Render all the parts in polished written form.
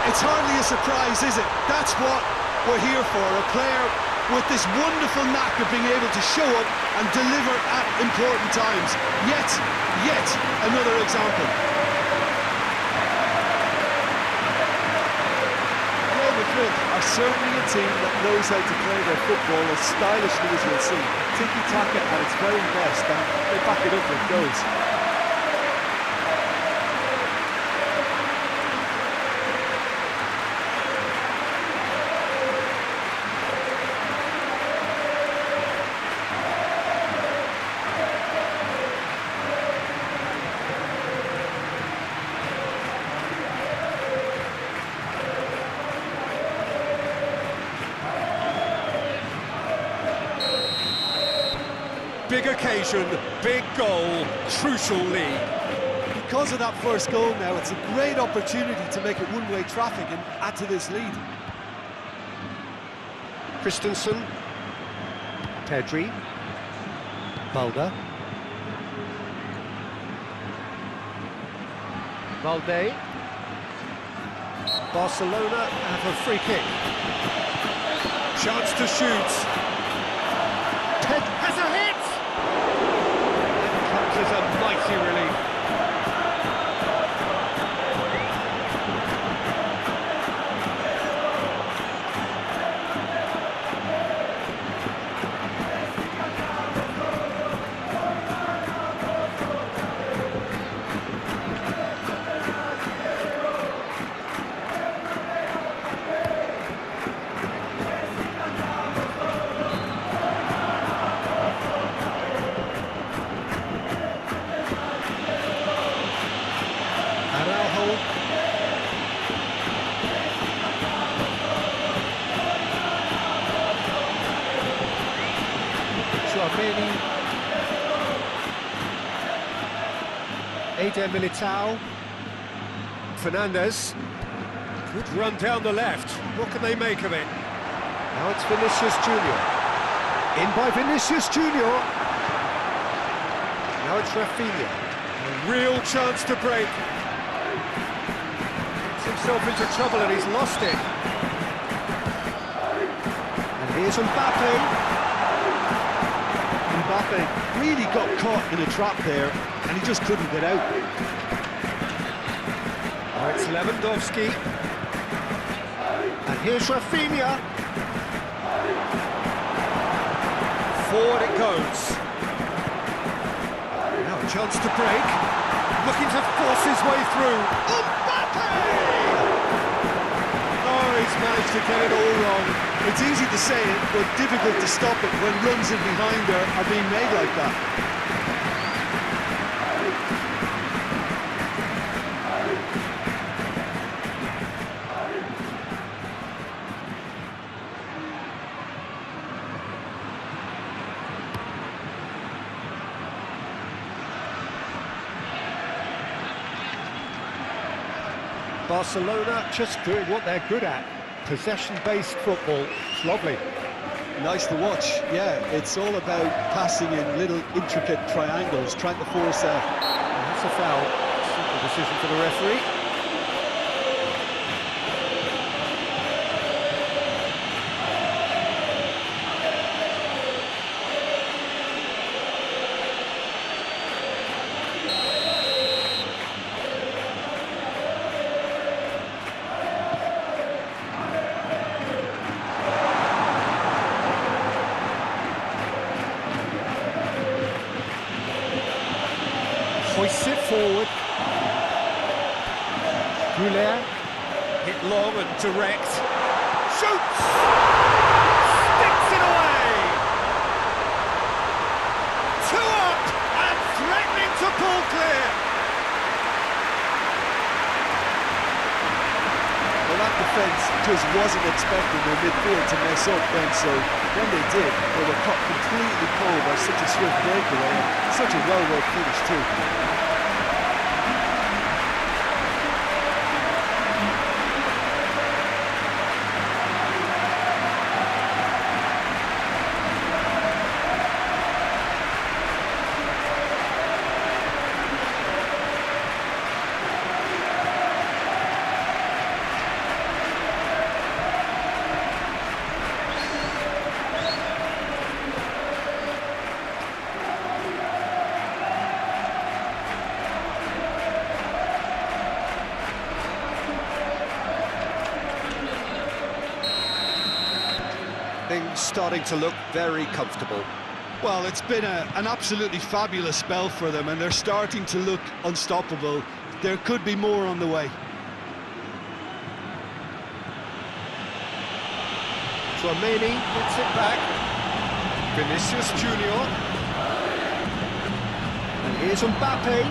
It's hardly a surprise, is it? That's what we're here for, a player with this wonderful knack of being able to show up and deliver at important times. Yet another example. Real Madrid are certainly a team that knows how to play their football as stylishly as you'll see. Tiki-taka at its very best, and they back it up with goals. Big occasion, big goal, crucial lead. Because of that first goal now, it's a great opportunity to make it one-way traffic and add to this lead. Christensen, Pedri, Balda, Valde. Barcelona have a free kick. Chance to shoot. Has a hit! Comes as a mighty relief. Eder Militao. Fernandez. Good run down the left. What can they make of it? Now it's Vinicius Junior. In by Vinicius Junior. Now it's Rafinha. A real chance to break. Gets himself into trouble and he's lost it. And here's Mbappe. Mbappe really got caught in a trap there, and he just couldn't get out. Oh, it's Lewandowski. And here's Rafinha. Forward it goes. Now a chance to break. Looking to force his way through. Mbappe! Oh, he's managed to get it all wrong. It's easy to say it, but difficult to stop it when runs in behind her are being made like that. Barcelona just doing what they're good at. Possession-based football. It's lovely. Nice to watch, yeah. It's all about passing in little intricate triangles, trying to force out. That's a foul. Simple decision for the referee. Hoists it forward. Goulet. Hit long and direct. Shoots! Sticks it away! 2 up and threatening to pull clear. Well, that defence just wasn't expecting their midfield to mess up then, so when they did, they were caught completely cold by such a swift breakaway, and such a well-worked finish too. things starting to look very comfortable. Well, it's been an absolutely fabulous spell for them, and they're starting to look unstoppable. There could be more on the way. Tchouameni gets it back. Vinicius Junior. And here's Mbappe.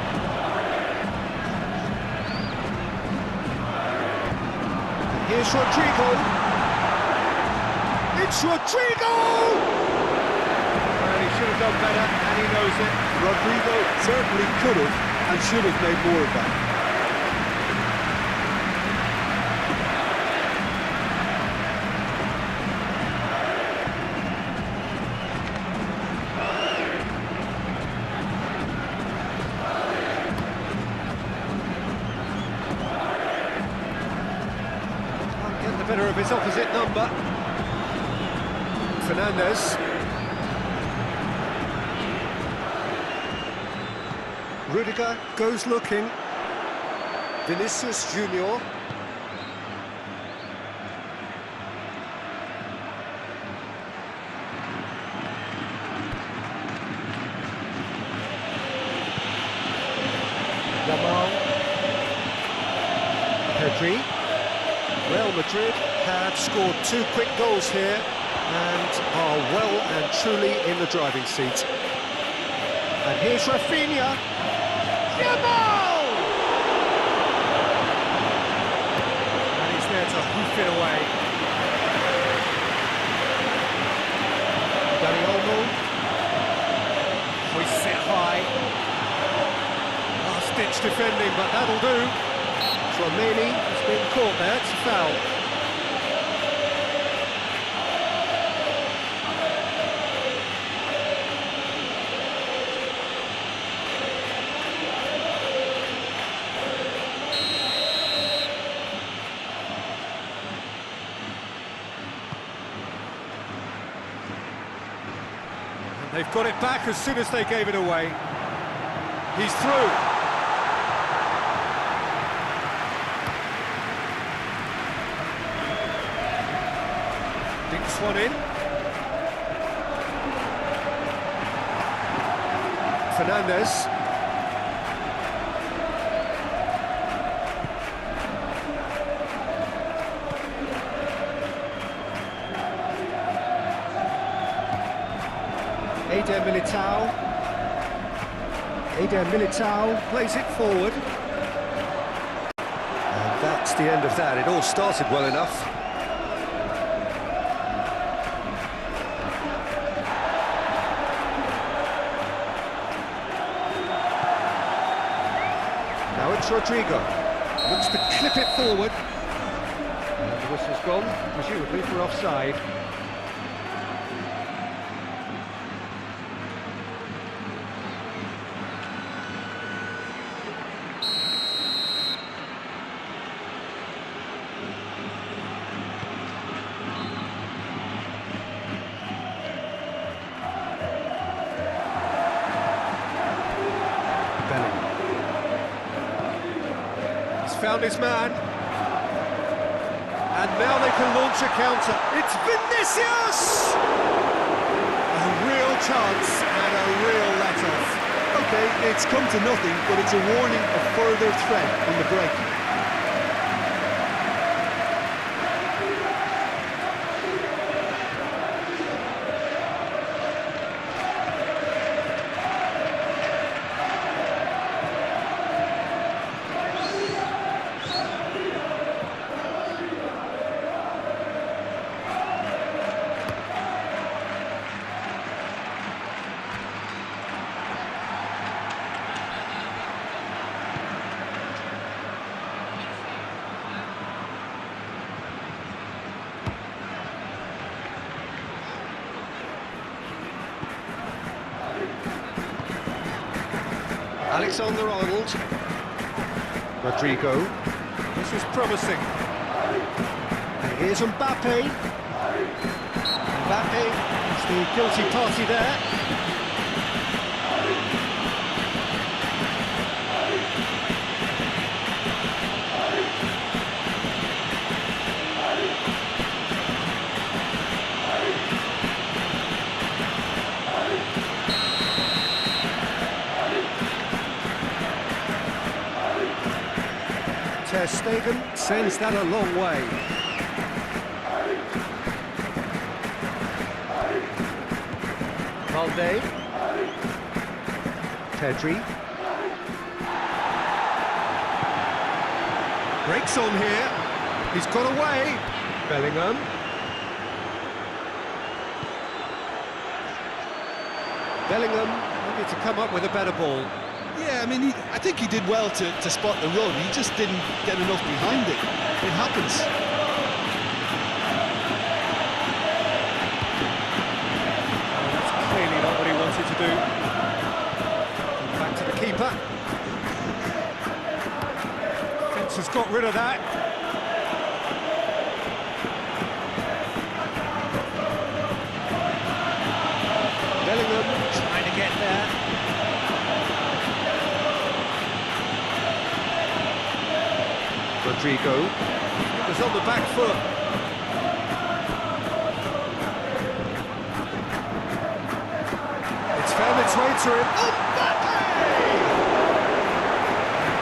And here's Rodrigo. It's Rodrigo! Well, he should have done better, and he knows it. Rodrigo certainly could have and should have made more of that. Get the better of his opposite number. Fernandez. Rudiger goes looking. Vinicius Junior. Yamal. Pedri. Real Madrid have scored 2 quick goals here and are well and truly in the driving seat. And here's Rafinha. Yamal! And he's there to hoof it away. Dani Olmo. Hoists it high. Last-ditch defending, but that'll do. Tchouameni has been caught there, it's a foul. And they've got it back as soon as they gave it away. He's through. Dinks one in. Fernandez. Eder Militao plays it forward. And that's the end of that. It all started well enough. Now it's Rodrigo. Looks to clip it forward. And the whistle's gone, presumably for offside. Found his man, and now they can launch a counter. It's Vinicius! A real chance and a real let-off. Okay, it's come to nothing, but it's a warning of further threat on the break. Alexander-Arnold. Rodrigo. This is promising. And here's Mbappe. Mbappe is the guilty party there. Stegen sends that a long way. Valde. Pedri. Breaks on here. He's got away. Bellingham. Bellingham needed to come up with a better ball. Yeah, I mean, I think he did well to spot the run. He just didn't get enough behind it. It happens. That's clearly not what he wanted to do. Back to the keeper. Fence has got rid of that. Bellingham trying to get there. Rodrigo was on the back foot. It's found its way to him.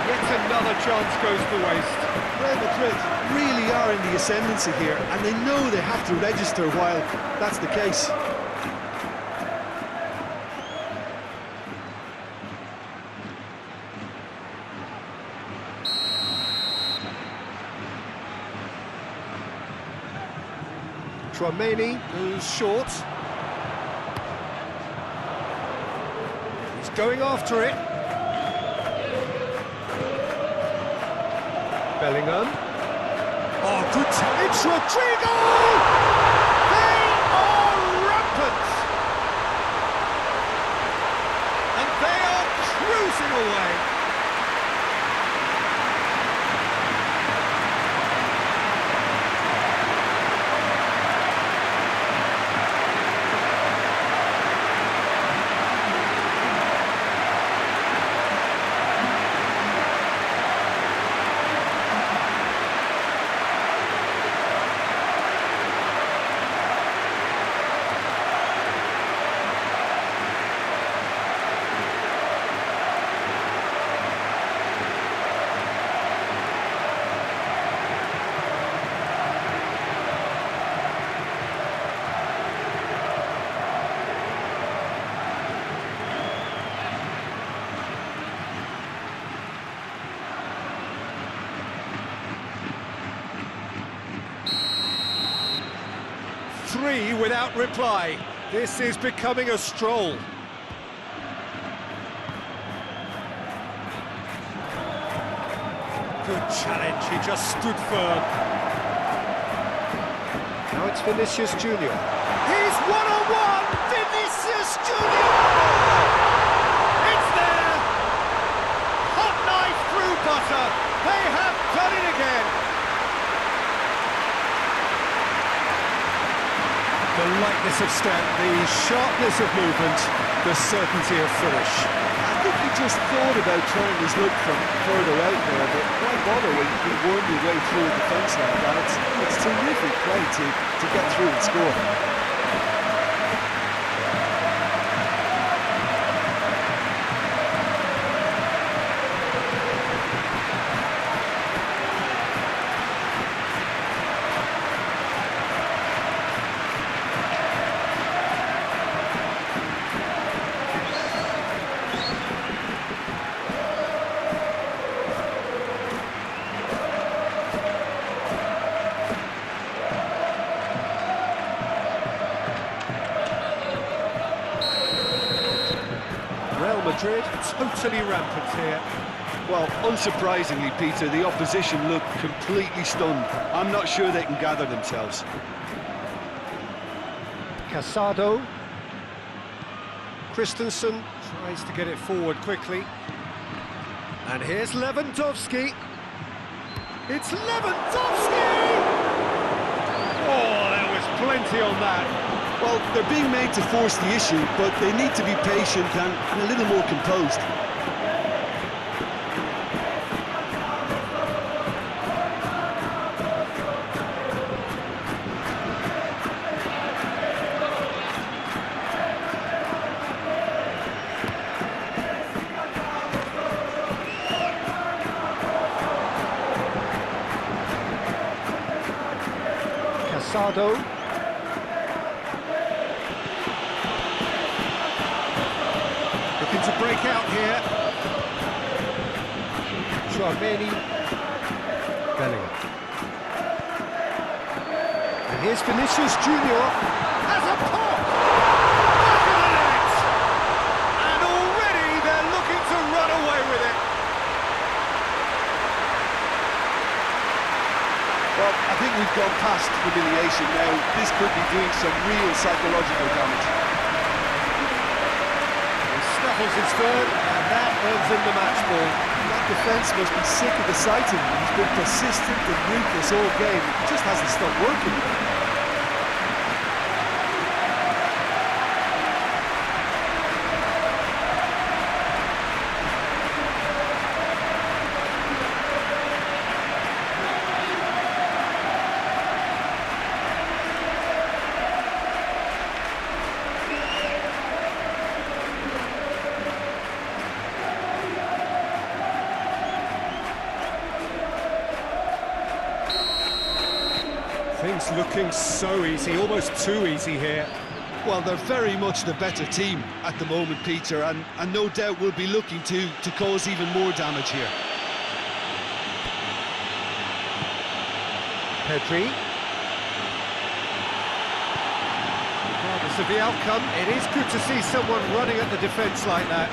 Yet another chance goes to waste. Real Madrid really are in the ascendancy here, and they know they have to register while that's the case. Tchouaméni goes short. He's going after it. Bellingham. Oh, good time. It's Rodrigo! They are rampant! And they are cruising away. Three without reply. This is becoming a stroll. Good challenge, he just stood firm. Now it's Vinicius Junior. He's one-on-one! Vinicius Junior! It's there! Hot knife through butter. They have done it again. The lightness of step, the sharpness of movement, the certainty of finish. I think he just thought about trying his look from further out there, but why bother when you can worm your way through a defence like that? It's terrific play to get through and score. Madrid totally rampant here. Well, unsurprisingly, Peter, the opposition look completely stunned. I'm not sure they can gather themselves. Casado. Christensen tries to get it forward quickly. And here's Lewandowski. It's Lewandowski! Oh, there was plenty on that. Well, they're being made to force the issue, but they need to be patient and a little more composed. Casado. Looking to break out here. Tchouameni. Bellingham. And here's Vinicius Junior. Has a pop! Back of the net! And already they're looking to run away with it. Well, I think we've gone past humiliation now. This could be doing some real psychological damage. He snuffles his third, and that earns him the match ball. That defence must be sick of the sight of him. He's been persistent and ruthless all game. It just hasn't stopped working. Things looking so easy, almost too easy here. Well, they're very much the better team at the moment, Peter, and no doubt will be looking to cause even more damage here. Pedri. Regardless of the outcome, it is good to see someone running at the defence like that.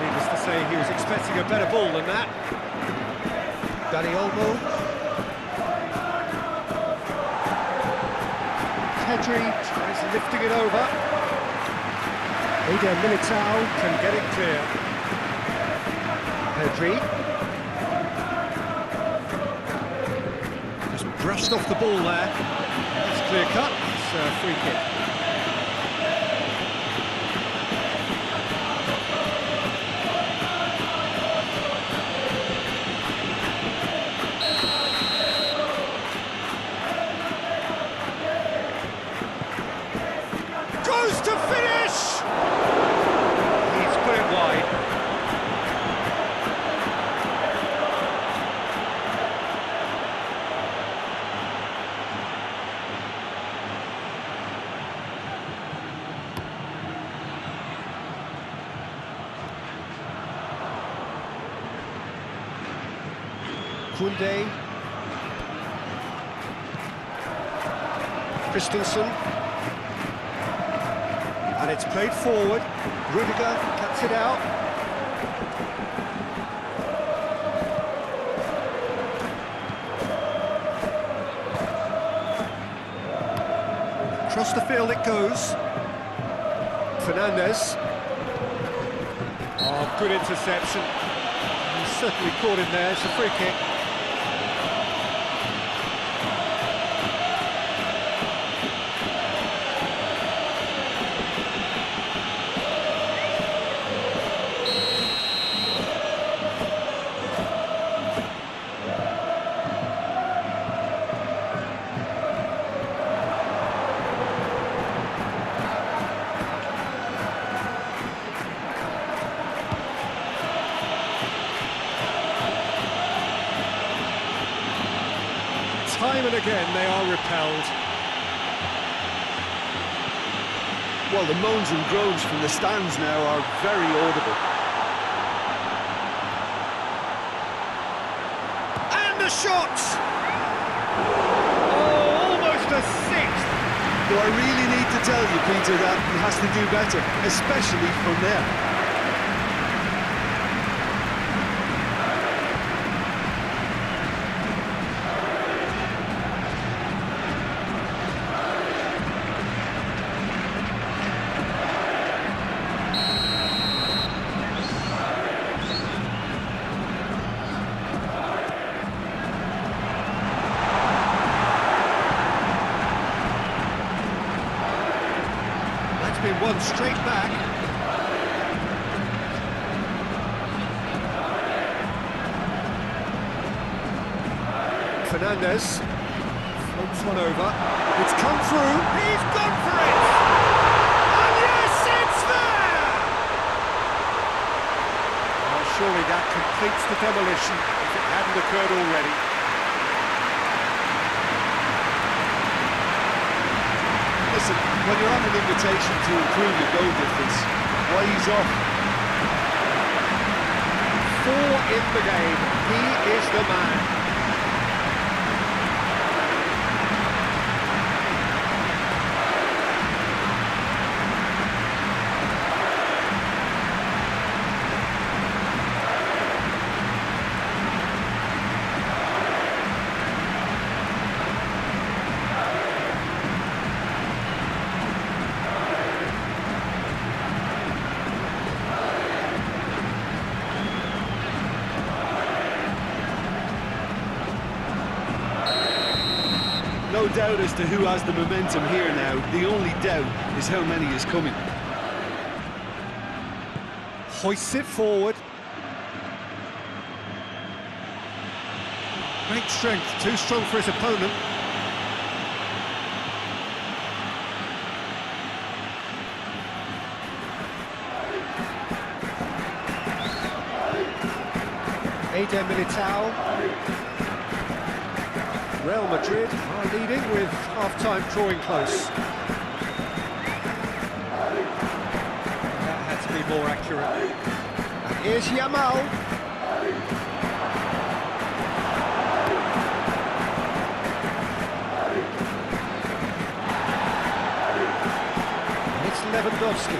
Needless to say, he was expecting a better ball than that. Dani Olmo. Pedri Tries lifting it over. Eder Militao Can get it clear. Pedri. Just brushed off the ball there. That's clear cut. It's a free kick. Goes to finish! He's put it wide. Koundé. Christensen. And it's played forward. Rudiger cuts it out. Across the field it goes. Fernandes. Oh, good interception. He's certainly caught him there. It's a free kick. Time and again they are repelled. Well, the moans and groans from the stands now are very audible. And the shot! Oh, almost a sixth! Do I really need to tell you, Peter, that he has to do better, especially from there? Been one straight back. Fernandes floats one over. It's come through. He's gone for it. And yes, it's there. Well, surely that completes the demolition if it hadn't occurred already. listen, when you're on an invitation to improve your goal difference, why ease off? 4 in the game. He is the man. No doubt as to who has the momentum here now. The only doubt is how many is coming. Hoists it forward. Great strength, too strong for his opponent. Eder Militao. Real Madrid are leading with half-time drawing close. That had to be more accurate. And here's Yamal. And it's Lewandowski.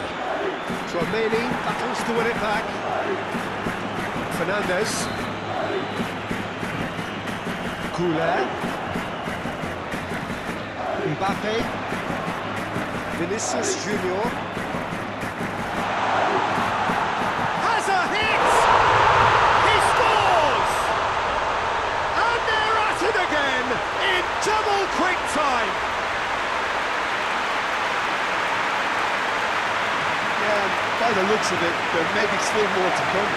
Tchouaméni battles to win it back. Fernandez. Couler. Mbappe, Vinicius Junior, has a hit! He scores! And they're at it again in double quick time! Yeah, by the looks of it, there may be still more to come.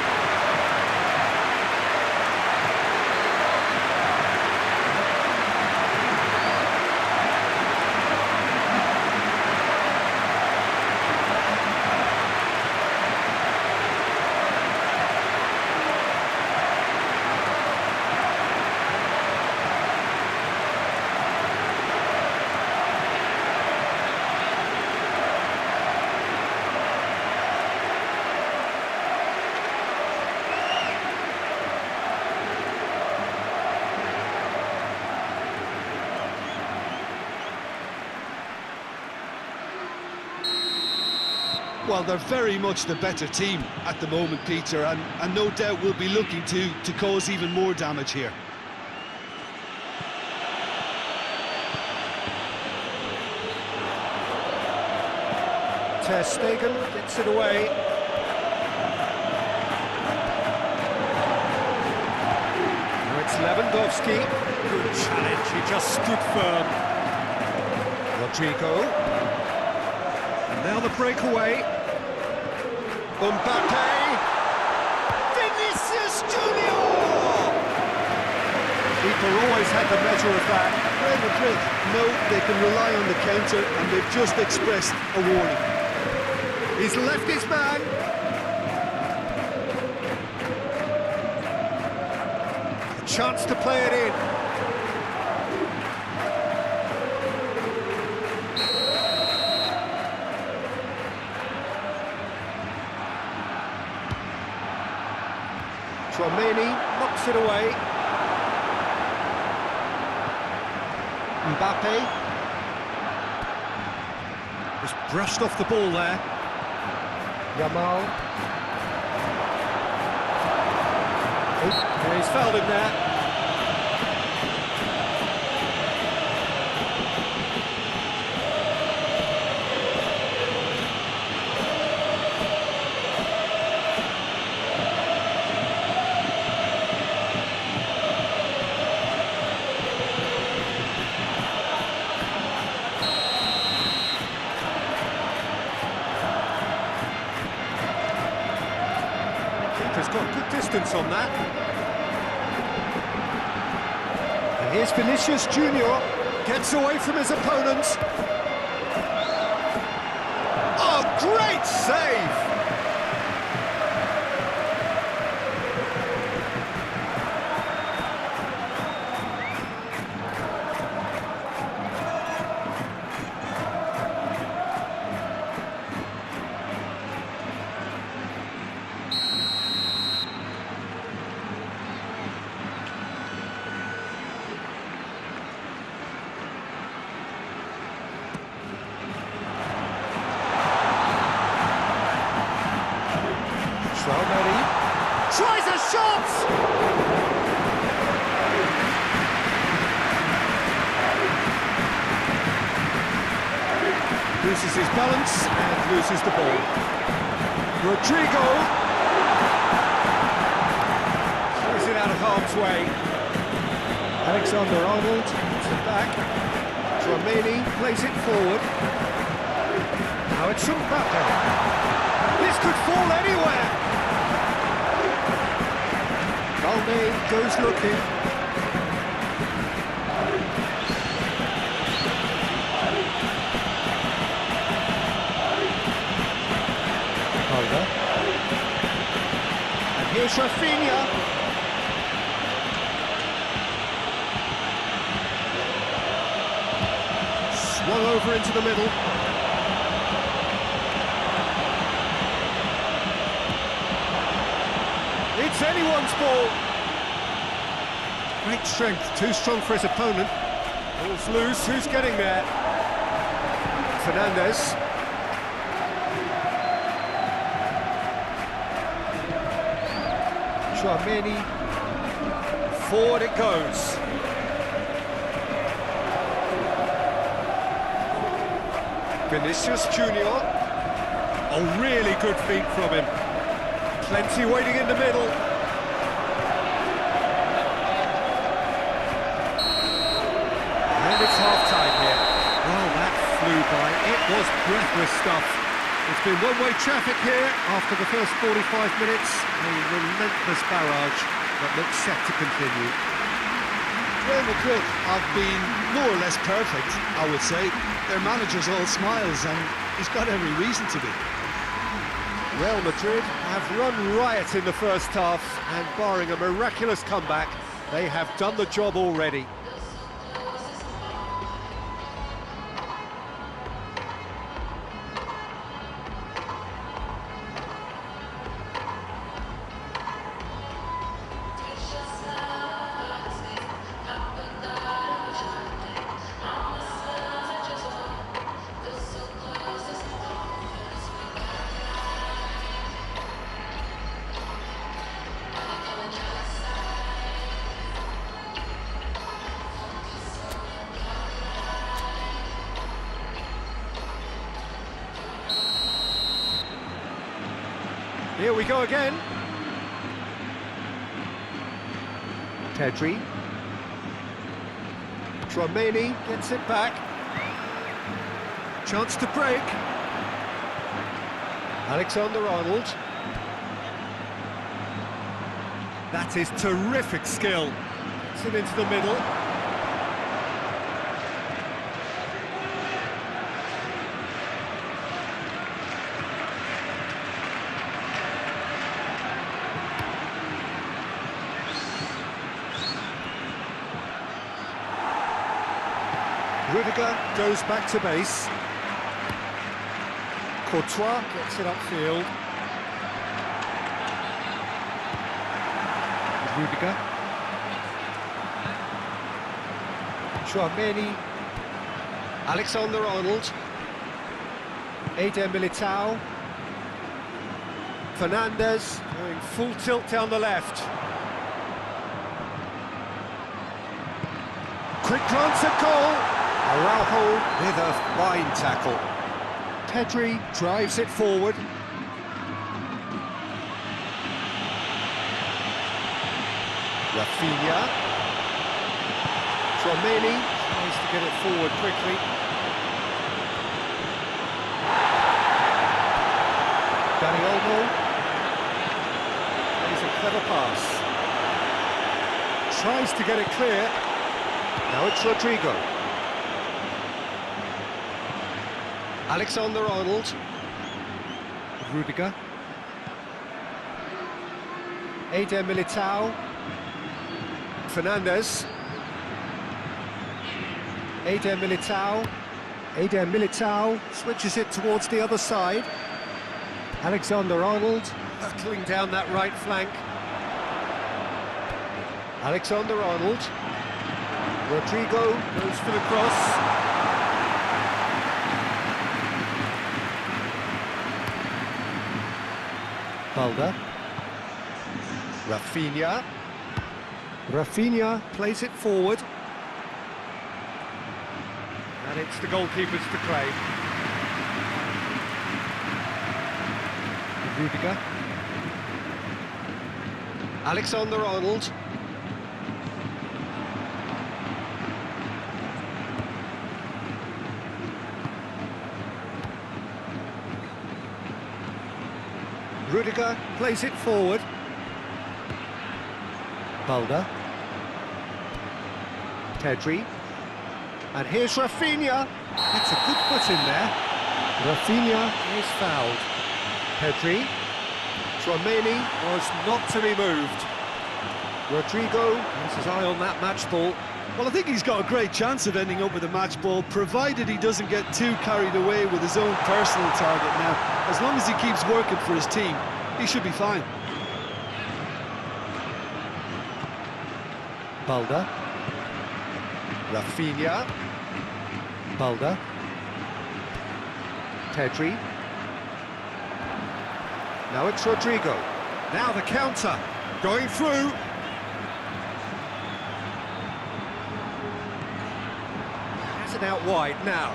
Well, they're very much the better team at the moment, Peter, and no doubt will be looking to cause even more damage here. Ter Stegen gets it away. Now it's Lewandowski. Good challenge, he just stood firm. Rodrigo. And now the breakaway. Mbappe. Vinicius Junior! Keeper always had the measure of that. Real Madrid know they can rely on the counter, and they've just expressed a warning. He's left his man. A chance to play it in. Tchouaméni knocks it away. Mbappe. Just brushed off the ball there. Yamal. Oh, he's fouled him there. Keeper's got good distance on that. And here's Vinicius Junior, gets away from his opponents. Oh, great save! loses his balance and loses the ball. Rodrigo plays it out of harm's way. Alexander-Arnold to the back. Tchouaméni plays it forward. Now it's Mbappe. This could fall anywhere. Balde goes looking. And here's Rafinha. Swung over into the middle. It's anyone's ball. Great strength, too strong for his opponent. Ball's loose, who's getting there? Fernandez. Tchouaméni. Forward it goes. Vinicius Junior. A really good feat from him. Plenty waiting in the middle. And it's half-time here. Well, that flew by. It was breathless stuff. It's been one-way traffic here after the first 45 minutes. A relentless barrage that looks set to continue. Real Madrid have been more or less perfect, I would say. Their manager's all smiles, and he's got every reason to be. Real Madrid have run riot in the first half, and barring a miraculous comeback, they have done the job already. Here we go again. Pedri. Tchouaméni gets it back. Chance to break. Alexander-Arnold. That is terrific skill. Gets it into the middle. Rudiger goes back to base. Courtois gets it upfield. Rudiger. Tchouaméni. Alexander-Arnold. Eder Militao. Fernandez going full tilt down the left. Quick glance at goal. Araujo with a fine tackle. Pedri drives it forward. Rafinha. Tchouaméni tries to get it forward quickly. Dani Olmo plays a clever pass. Tries to get it clear. Now it's Rodrigo. Alexander-Arnold. Rudiger. Eder Militao. Fernandez. Eder Militao. Eder Militao Switches it towards the other side. Alexander-Arnold. Hurtling down that right flank. Alexander-Arnold. Rodrigo goes for the cross. Balde. Rafinha Rafinha. plays it forward. And it's the goalkeepers to claim. Rudiger. Alexander-Arnold. Rudiger plays it forward. Balda. Pedri. And here's Rafinha. That's a good foot in there. Rafinha is fouled. Pedri. Tchouaméni was not to be moved. Rodrigo has his eye on that match ball. Well, I think he's got a great chance of ending up with a match ball, provided he doesn't get too carried away with his own personal target now. As long as he keeps working for his team, he should be fine. Balda. Rafinha. Balda. Pedri. Now it's Rodrigo. Now the counter. Going through. Has it out wide now.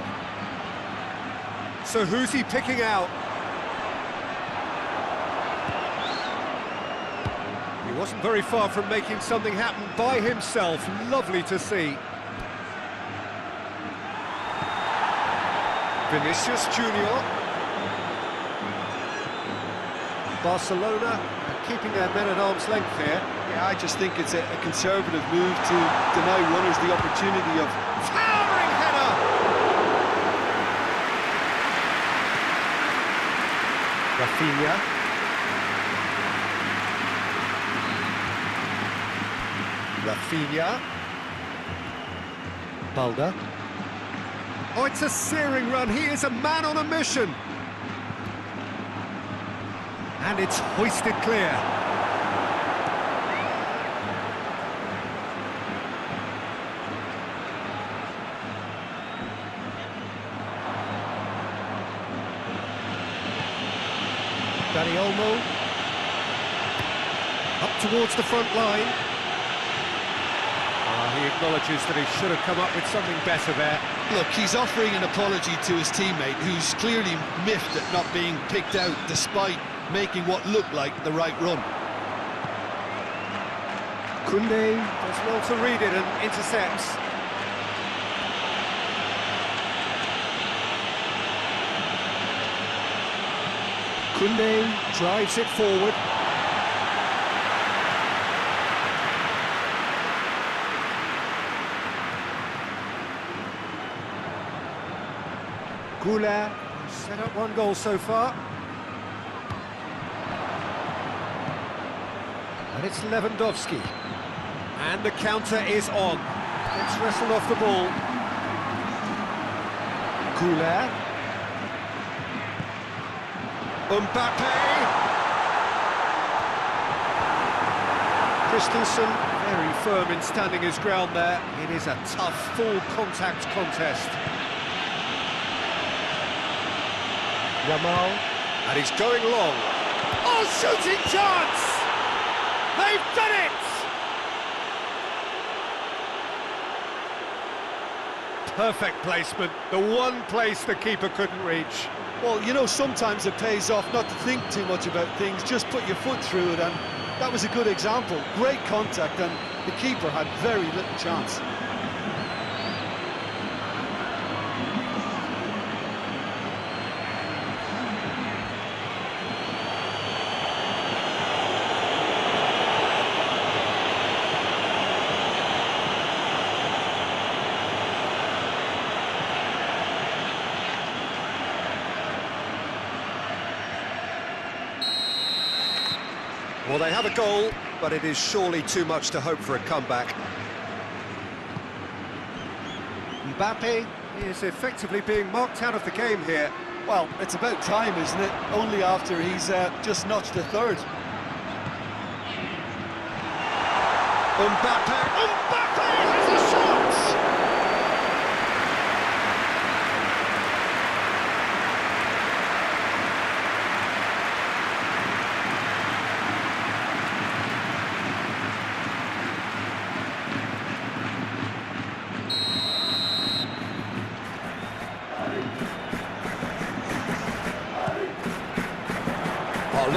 So who's he picking out? He wasn't very far from making something happen by himself. Lovely to see. Vinicius Junior. Barcelona are keeping their men at arm's length here. Yeah, I just think it's a conservative move to deny runners the opportunity of... Towering header! Rafinha. Rafinha. Balda. Oh, it's a searing run. He is a man on a mission. And it's hoisted clear. Dani Olmo. Up towards the front line. He acknowledges that he should have come up with something better there. Look, he's offering an apology to his teammate, who's clearly miffed at not being picked out despite making what looked like the right run. Koundé does well to read it and intercepts. Koundé drives it forward. Goulet has set up one goal so far. And it's Lewandowski. And the counter is on. It's wrestled off the ball. Goulet. Mbappe. Christensen, very firm in standing his ground there. It is a tough, full-contact contest. Yamal, and he's going long. Oh, shooting chance! They've done it! Perfect placement, the one place the keeper couldn't reach. Well, you know, sometimes it pays off not to think too much about things, just put your foot through it, and that was a good example. Great contact, and the keeper had very little chance. Well, they have a goal, but it is surely too much to hope for a comeback. Mbappe is effectively being marked out of the game here. Well, it's about time, isn't it? Only after he's just notched a third. Mbappe has a shot!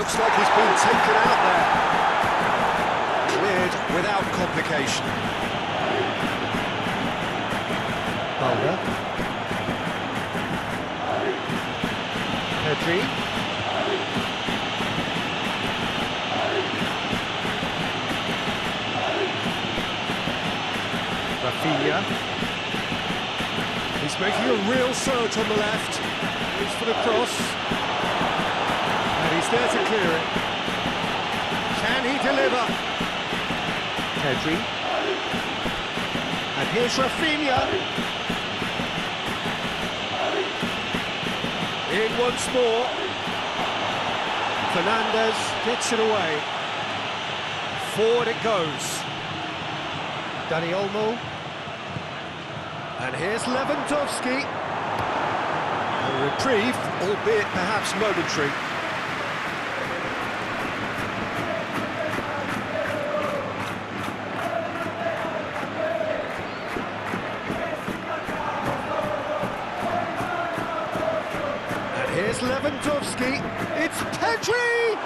Looks like he's been taken out there. Cleared without complication. Mulder. Pedri. Rafinha. He's making a real surge on the left. He's for the cross. And he's there to clear it. Can he deliver? Pedri. And here's Rafinha. In once more. Fernandez gets it away. Forward it goes. Dani Olmo. And here's Lewandowski. A reprieve, albeit perhaps momentary. And here's Lewandowski. It's Pedri!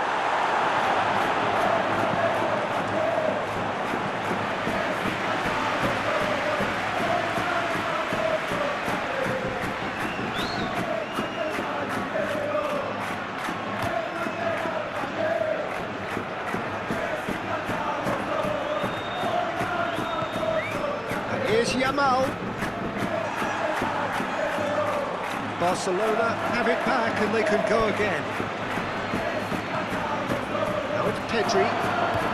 Here's Yamal. Barcelona have it back and they can go again. Now it's Pedri.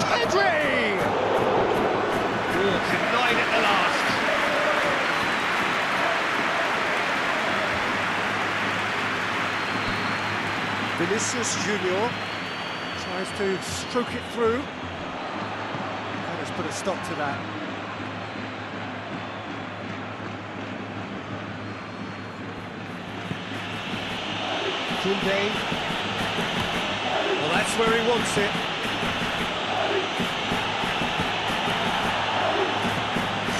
Pedri! Oh, denied at the last. Vinicius Junior tries to stroke it through. That has put a stop to that. Koundé. Well, that's where he wants it.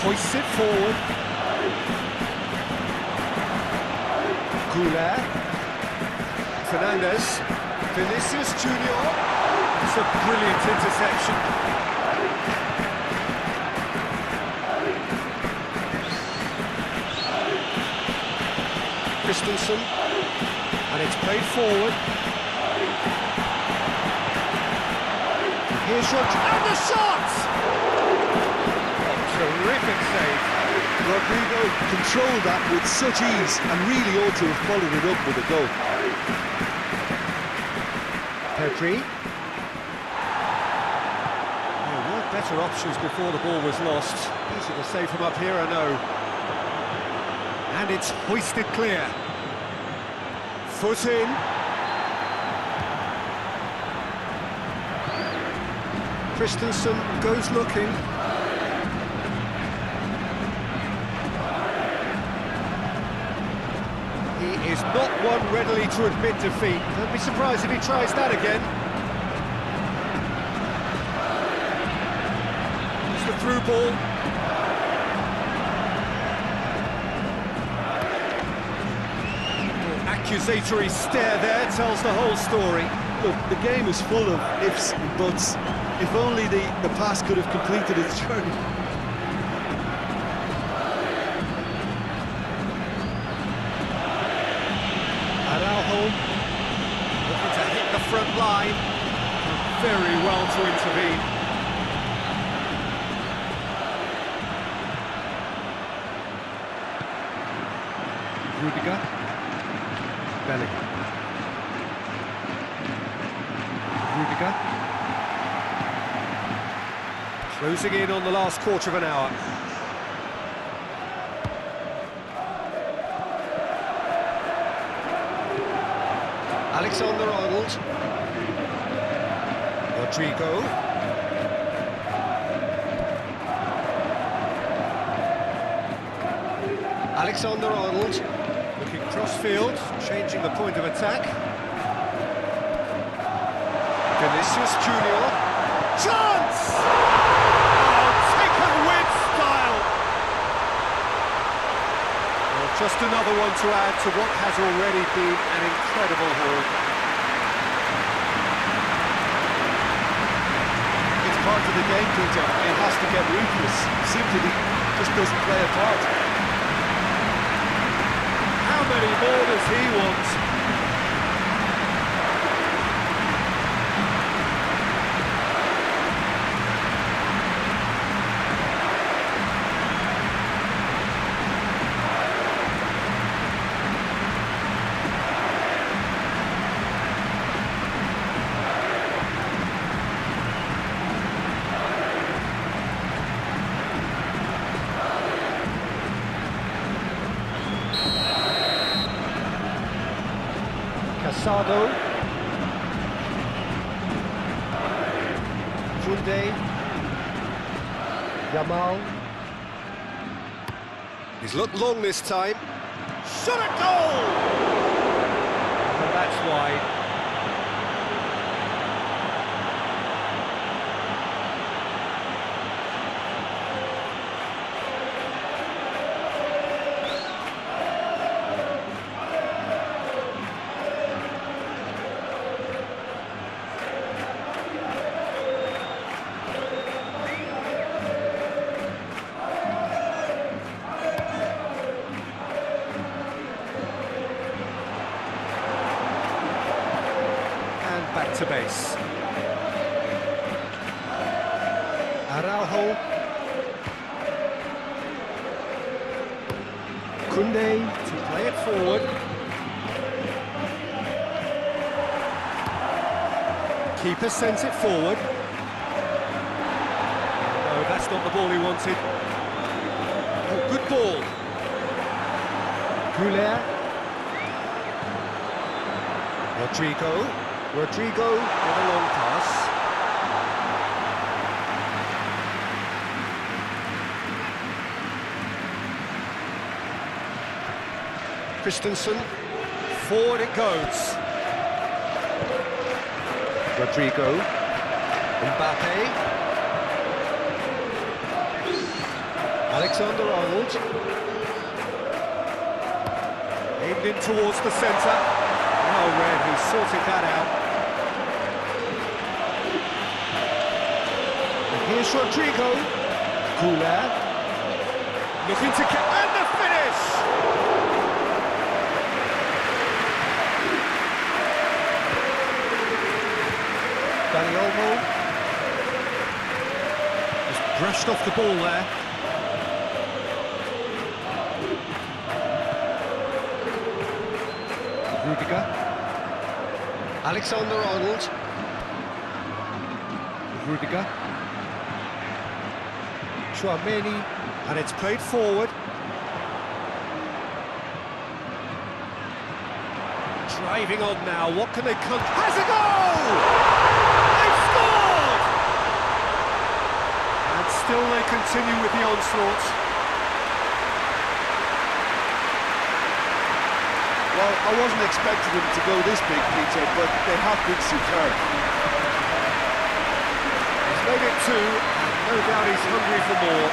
Hoists it forward. Goulet. Fernandez. Vinicius Junior. It's a brilliant interception. Christensen. And it's played forward. Here's Rodrigo. And the shot! Terrific save. Rodrigo controlled that with such ease and really ought to have followed it up with a goal. Pedri. There were better options before the ball was lost. Easy to save from up here, I know. And it's hoisted clear. Foot in. Christensen goes looking. He is not one readily to admit defeat. Don't be surprised if he tries that again. It's the through ball. Accusatory stare there tells the whole story. Look, the game is full of ifs and buts. If only the pass could have completed its journey. Araujo looking to hit the front line. Very well to intervene. Rudiger. Bellingham. Rudiger. Closing in on the last quarter of an hour. Alexander-Arnold. Rodrigo. Alexander-Arnold looking cross-field, changing the point of attack. Vinicius Junior. Chance! Oh, taken with style! Well, just another one to add to what has already been an incredible haul. into the game, Peter, it has to get ruthless. Simply just doesn't play a part. How many more does he want? Casado, Tunde, Yamal. He's looked long this time. Shot a goal! And that's wide. Back to base. Araujo. Koundé to play it forward. Keeper sends it forward. No, that's not the ball he wanted. Oh, good ball. Goulet. Rodrigo with a long pass. Christensen, forward it goes. Rodrigo, Mbappe, Alexander-Arnold, aimed in towards the centre. Oh, Red, he sorted that out. Here's Rodrigo. Goulet. Looking to get... And the finish! Dani Olmo. Just brushed off the ball there. Rudiger. Alexander-Arnold. Rudiger. Chouameni, and it's played forward. Driving on now, what can they come? Has a goal! They've scored! And still they continue with the onslaught. Well, I wasn't expecting them to go this big, Peter, but they have been superb. He's made it two, and no doubt he's hungry for more.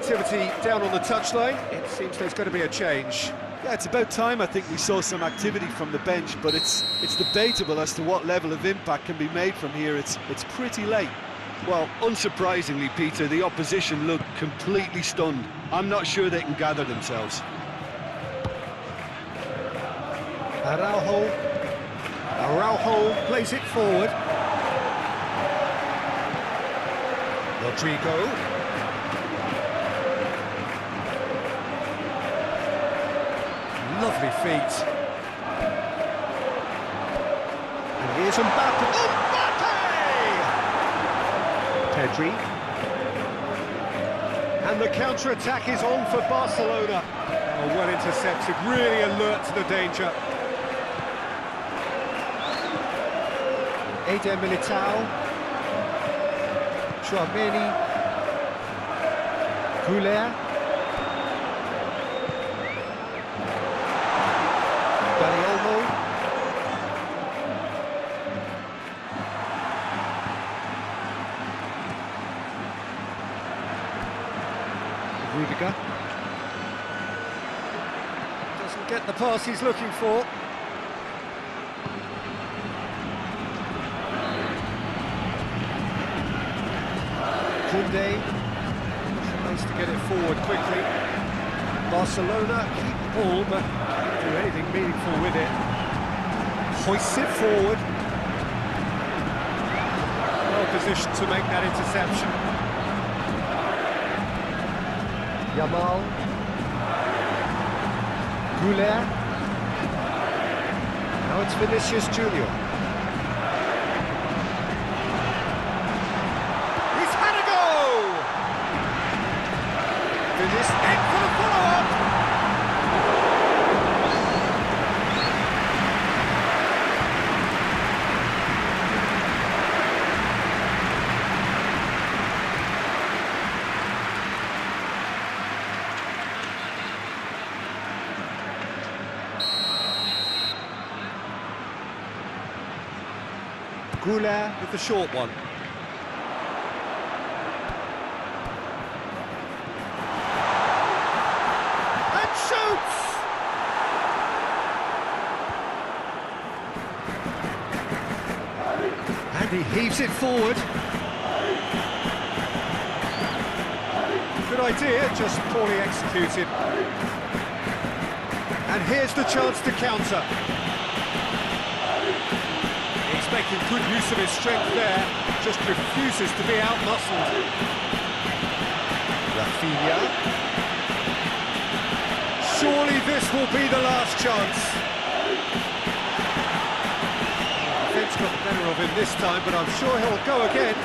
activity down on the touchline. It seems there's going to be a change. Yeah, it's about time I think we saw some activity from the bench, but it's debatable as to what level of impact can be made from here. It's pretty late. Well, unsurprisingly, Peter, the opposition look completely stunned. I'm not sure they can gather themselves. Araujo plays it forward. Rodrigo. Lovely feet. And here's Mbappe. Pedri. And the counter-attack is on for Barcelona. Oh, well intercepted, really alert to the danger. Eder Militao. Chouameni. Goulet. Dani Olmo. Rudiger. Doesn't get the pass he's looking for. Koundé tries to get it forward quickly. Barcelona keep the ball, but can't do anything meaningful with it. Hoists it forward. Well positioned to make that interception. Yamal. Goulet. Now it's Vinicius Junior. He's had a go! Vinicius in for the follow-up! Goulet with the short one. And shoots! And he heaves it forward. Good idea, just poorly executed. And here's the chance to counter. He's making good use of his strength there, just refuses to be out-muscled. Rafinha. Surely this will be the last chance. The defence got the better of him this time, but I'm sure he'll go again.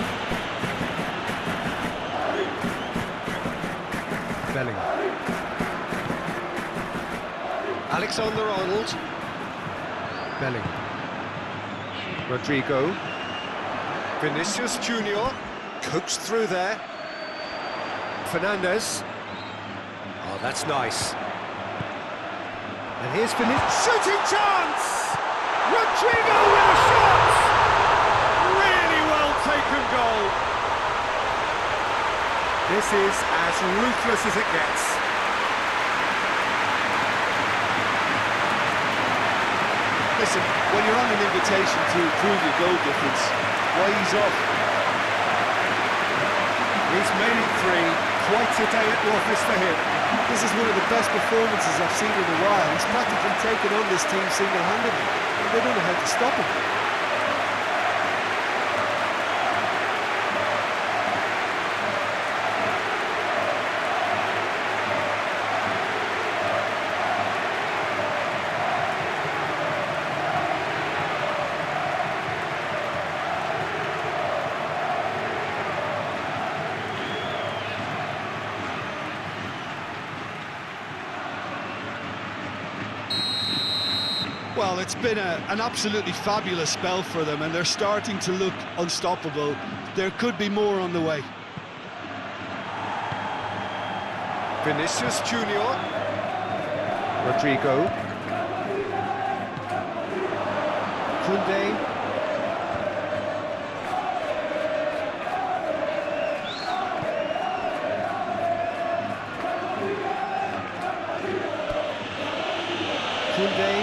Bellingham. Alexander-Arnold. Bellingham. Rodrigo. Vinicius Junior. Coaxed through there. Fernandez. Oh, that's nice. And here's Vinicius. Shooting chance! Rodrigo with a shot! Really well taken goal. This is as ruthless as it gets. Listen, when you're on an invitation to improve your goal difference, why ease off? He's made it three. Quite a day at the office for him. This is one of the best performances I've seen in a while. He's practically taken on this team single-handedly. They don't know how to stop him. Well, it's been an absolutely fabulous spell for them, and they're starting to look unstoppable. There could be more on the way. Vinicius Junior. Rodrigo. Koundé. Koundé.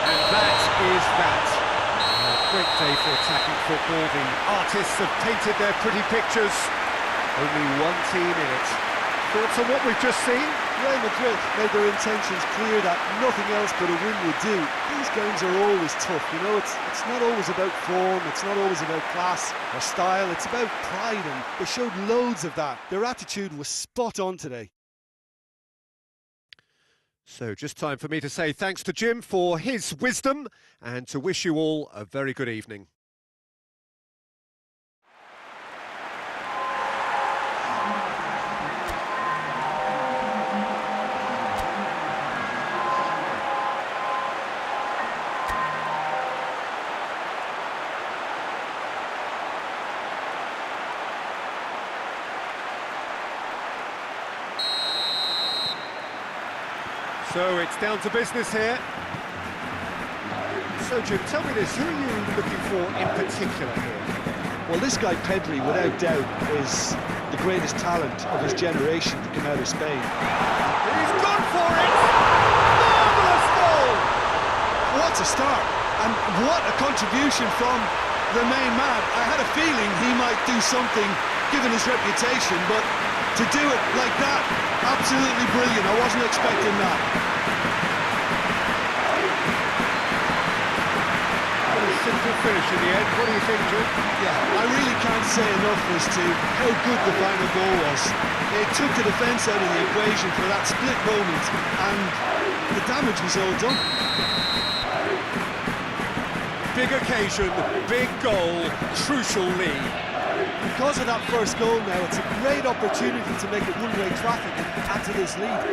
And that is that. A great day for attacking football. The artists have painted their pretty pictures. Only one team in it. Thoughts on what we've just seen? Real Madrid made their intentions clear that nothing else but a win would do. These games are always tough, you know, it's not always about form, it's not always about class or style, it's about pride, and they showed loads of that. Their attitude was spot on today. So just time for me to say thanks to Jim for his wisdom and to wish you all a very good evening. So it's down to business here. So Jim, tell me this, who are you looking for in particular here? Well, this guy Pedri, without doubt, is the greatest talent of his generation to come out of Spain. He's gone for it! Marvellous goal! What a start, and what a contribution from the main man. I had a feeling he might do something, given his reputation, but to do it like that, absolutely brilliant. I wasn't expecting that. Simple finish in the end. What do you think, Jim? Yeah, I really can't say enough as to how good the final goal was. It took the defence out of the equation for that split moment, and the damage was all done. Big occasion, big goal, crucial lead. Because of that first goal now, it's a great opportunity to make it one-way traffic and add to this lead.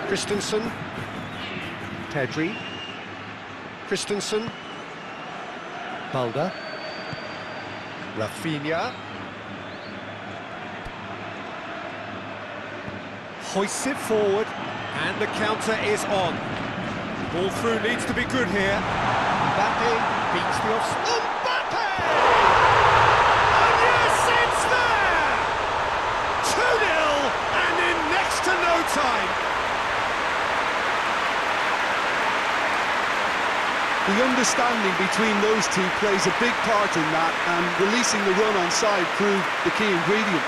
Christensen, Pedri, Christensen, Balda. Rafinha, hoists it forward, and the counter is on. Ball through needs to be good here. Mbappe beats the offside. Mbappe! And yes, it's there! 2-0, and in next to no time. The understanding between those two plays a big part in that, and releasing the run on side proved the key ingredient.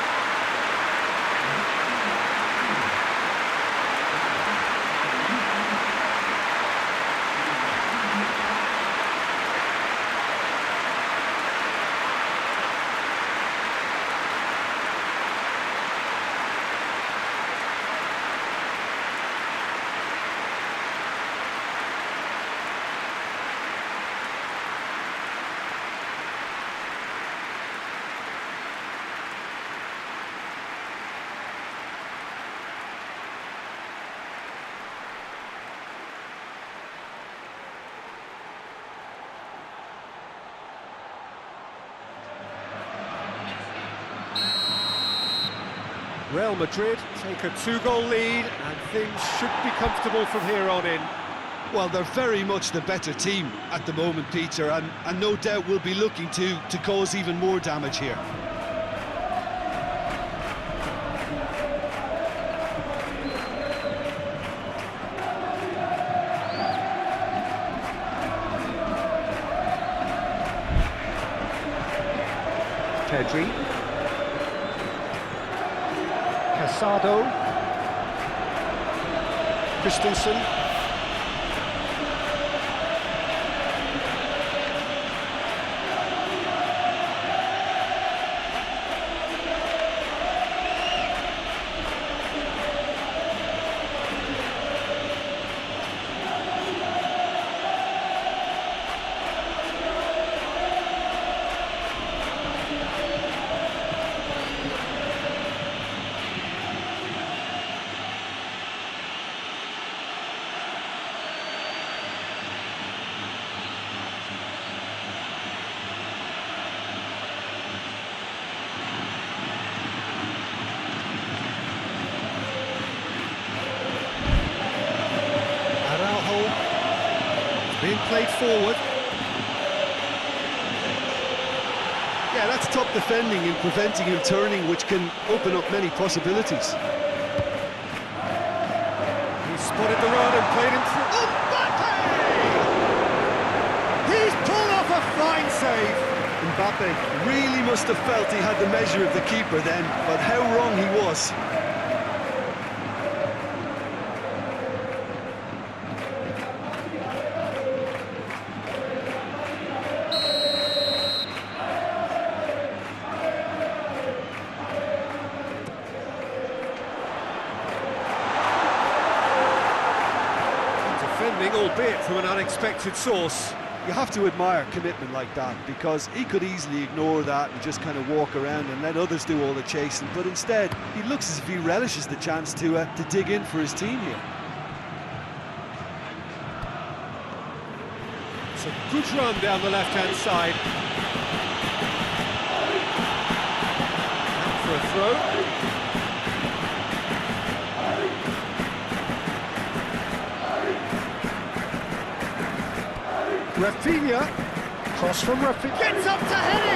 Real Madrid take a 2-goal lead, and things should be comfortable from here on in. Well, they're very much the better team at the moment, Peter, and no doubt will be looking to cause even more damage here. Pedri. Casado. Christensen. Being played forward. Yeah, that's top defending and preventing him turning, which can open up many possibilities. He spotted the run and played him through. Mbappe! He's pulled off a fine save. Mbappe really must have felt he had the measure of the keeper then, but how wrong he was. Defending, albeit from an unexpected source. You have to admire commitment like that, because he could easily ignore that and just kind of walk around and let others do all the chasing, but instead he looks as if he relishes the chance to dig in for his team here. It's a good run down the left-hand side. Out for a throw. Rafinha, cross from Rafinha, gets up to head it!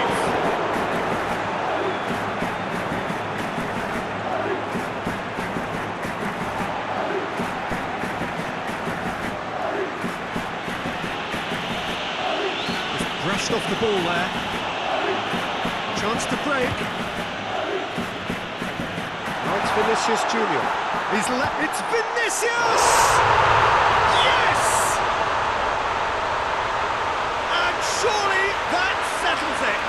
Just brushed off the ball there. Chance to break. Now it's Vinicius Junior. It's Vinicius! Yes! Surely that settles it.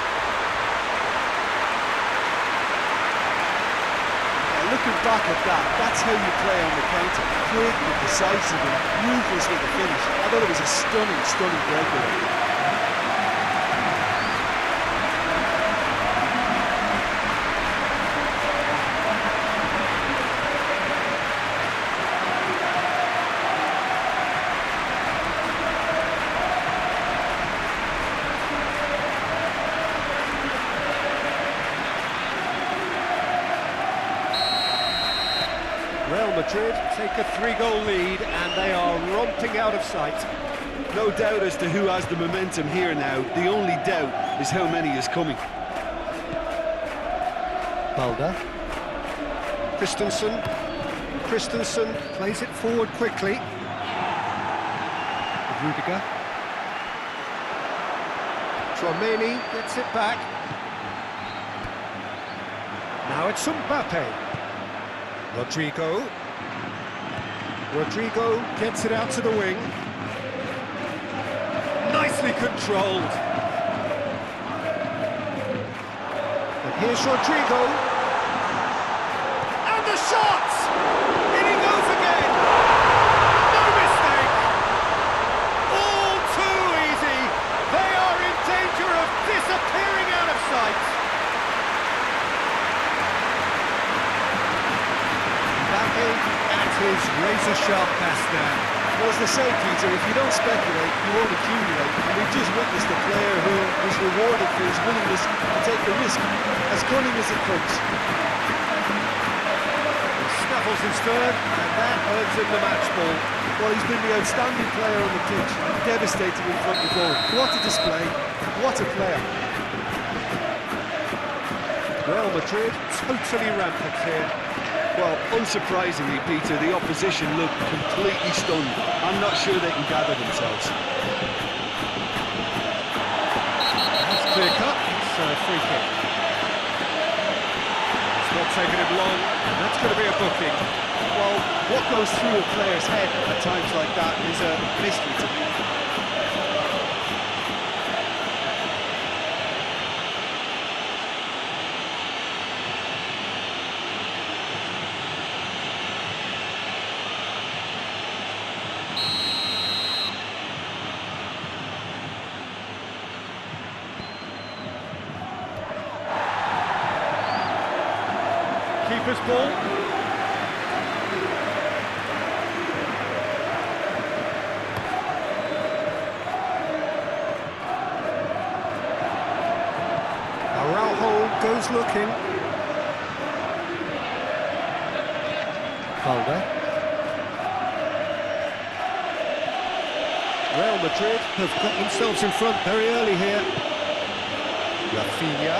Yeah, looking back at that, that's how you play on the counter. Quick and decisive and ruthless with the finish. I thought it was a stunning breakaway. Real Madrid take a 3-goal lead and they are romping out of sight. No doubt as to who has the momentum here now. The only doubt is how many is coming. Balda. Christensen plays it forward quickly. Rudiger. Tchouaméni gets it back. Now it's Mbappe. Rodrigo gets it out to the wing. Nicely controlled. And here's Rodrigo. And the shot! In he goes again! No mistake! All too easy! They are in danger of disappearing out of sight! At his razor-sharp pass now. Well, as they say, Peter, if you don't speculate, you won't accumulate. And we've just witnessed a player who was rewarded for his willingness to take the risk, as cunning as it comes. He snaffles his third, and that earns him the match ball. Well, he's been the outstanding player on the pitch, devastating in front of goal. What a display, what a player. Real Madrid totally rampant here. Well, unsurprisingly, Peter, the opposition look completely stunned. I'm not sure they can gather themselves. That's clear cut. It's a free kick. It's not taking him long, and that's going to be a booking. Well, what goes through a player's head at times like that is a mystery to me. Keeper's ball. Araujo goes looking. Balda. Real Madrid have got themselves in front very early here. Rafinha.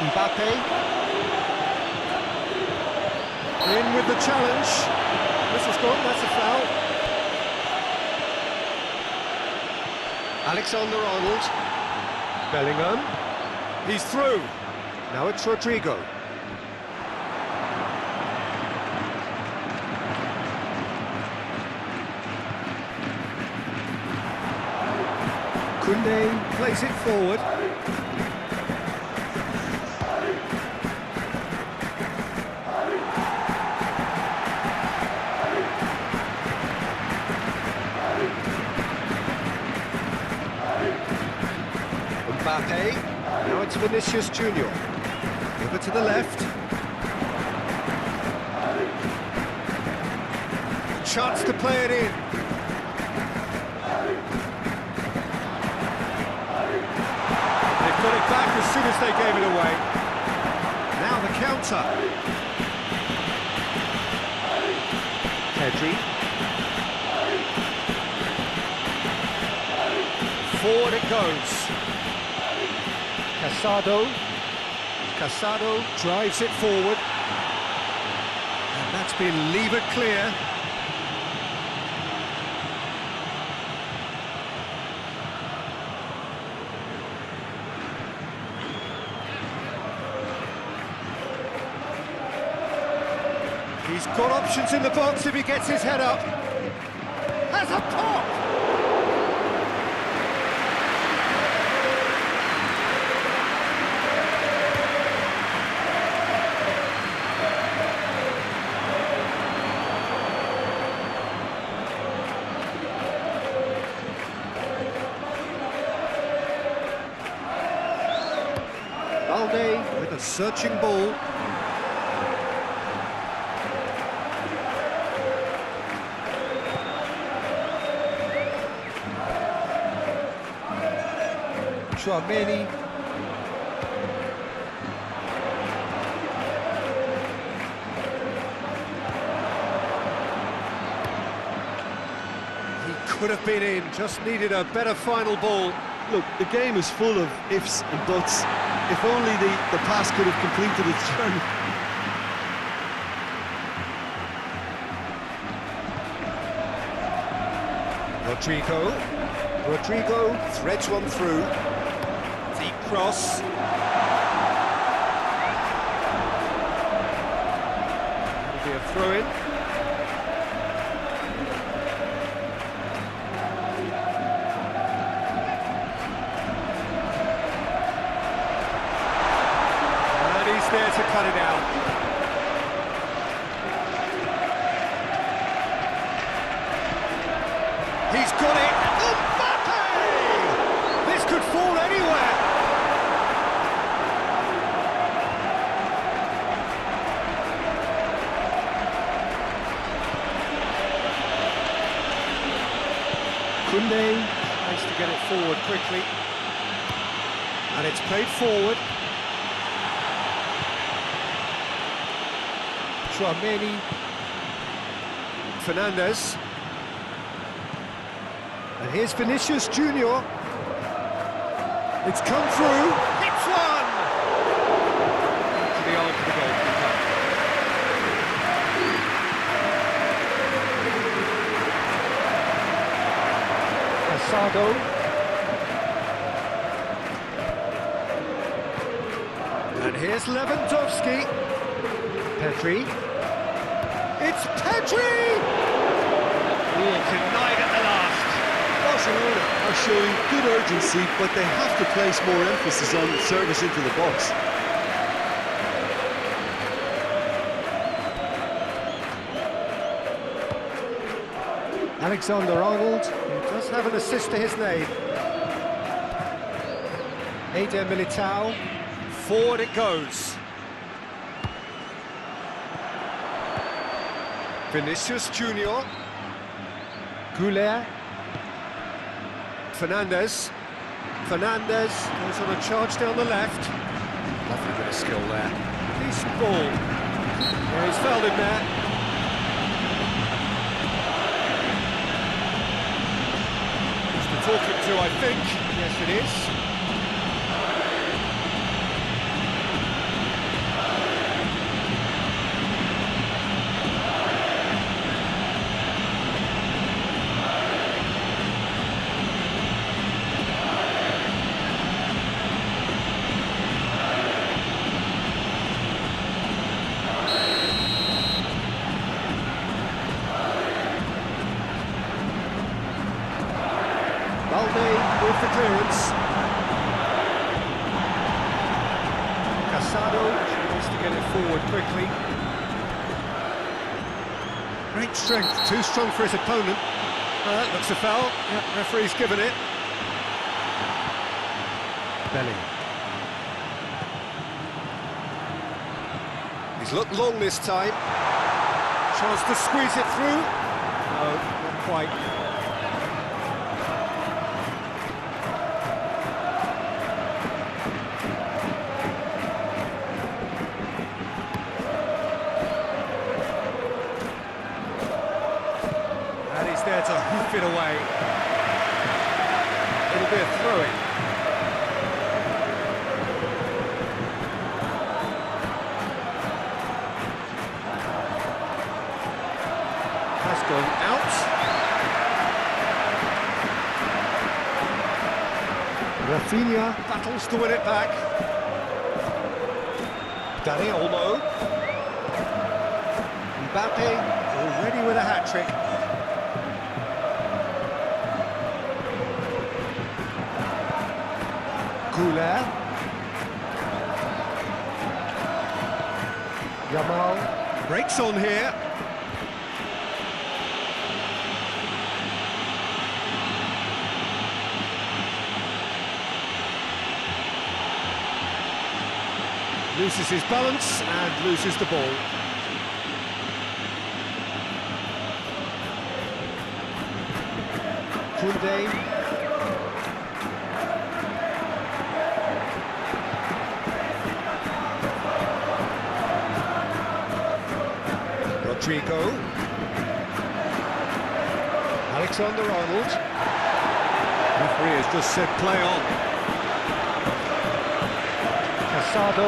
Mbappe. In with the challenge. This is good, that's a foul. Alexander-Arnold. Bellingham. He's through. Now it's Rodrigo. Koundé plays it forward. Mbappe, now it's Vinicius Junior. Over to the left. Chance to play it in. They put it back as soon as they gave it away. Now the counter. Pedri. Forward it goes. Casado drives it forward, and that's been levered clear. He's got options in the box if he gets his head up. Has a pop! Balde with a searching ball. Chouameni. He could have been in, just needed a better final ball. Look, the game is full of ifs and buts. If only the pass could have completed its journey. Rodrigo threads one through. Deep cross. That'll be a throw-in. There to cut it out. He's got it. Mbappe! This could fall anywhere. Koundé tries to get it forward quickly. And it's played forward. Chouameni, Fernandes, and here's Vinicius Junior. It's come through. Hits one. To the arm for the goalkeeper. Casado. And here's Lewandowski. Pedri. It's Pedri! Oh, denied at the last. Barcelona are showing good urgency, but they have to place more emphasis on service into the box. Alexander-Arnold, who does have an assist to his name. Eder Militao. Forward it goes. Vinicius Junior. Goulet. Fernandes goes on a charge down the left. Lovely bit of skill there. Decent ball. There he's fell spelled him there. It's the talking to, I think. Yes, it is. With the clearance. Casado wants to get it forward quickly. Great strength, too strong for his opponent. That looks a foul. Yeah, referee's given it. Belly. He's looked long this time. Chance to squeeze it through. No, not quite. There to hoof it away. It'll be a throw-in. Has gone out. Rafinha battles to win it back. Dani Olmo. Mbappe already with a hat-trick. Goulet. Yamal breaks on here. Loses his balance and loses the ball. Koundé. Rodrigo. Alexander-Arnold. Referee has just said play on. Casado.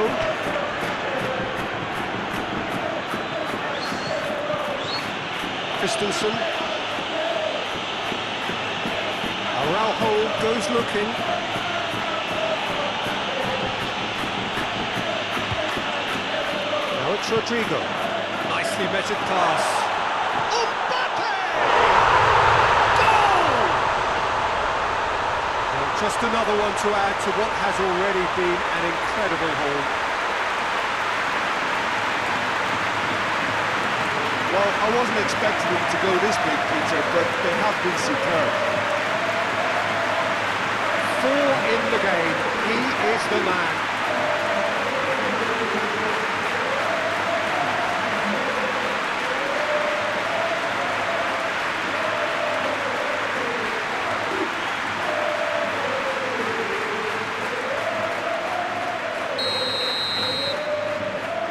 Christensen. Araujo goes looking. Now it's Rodrigo. Nicely measured pass. Mbappe! Goal! Well, just another one to add to what has already been an incredible haul. Well, I wasn't expecting them to go this big, Peter, but they have been superb. 4 in the game. He is the man.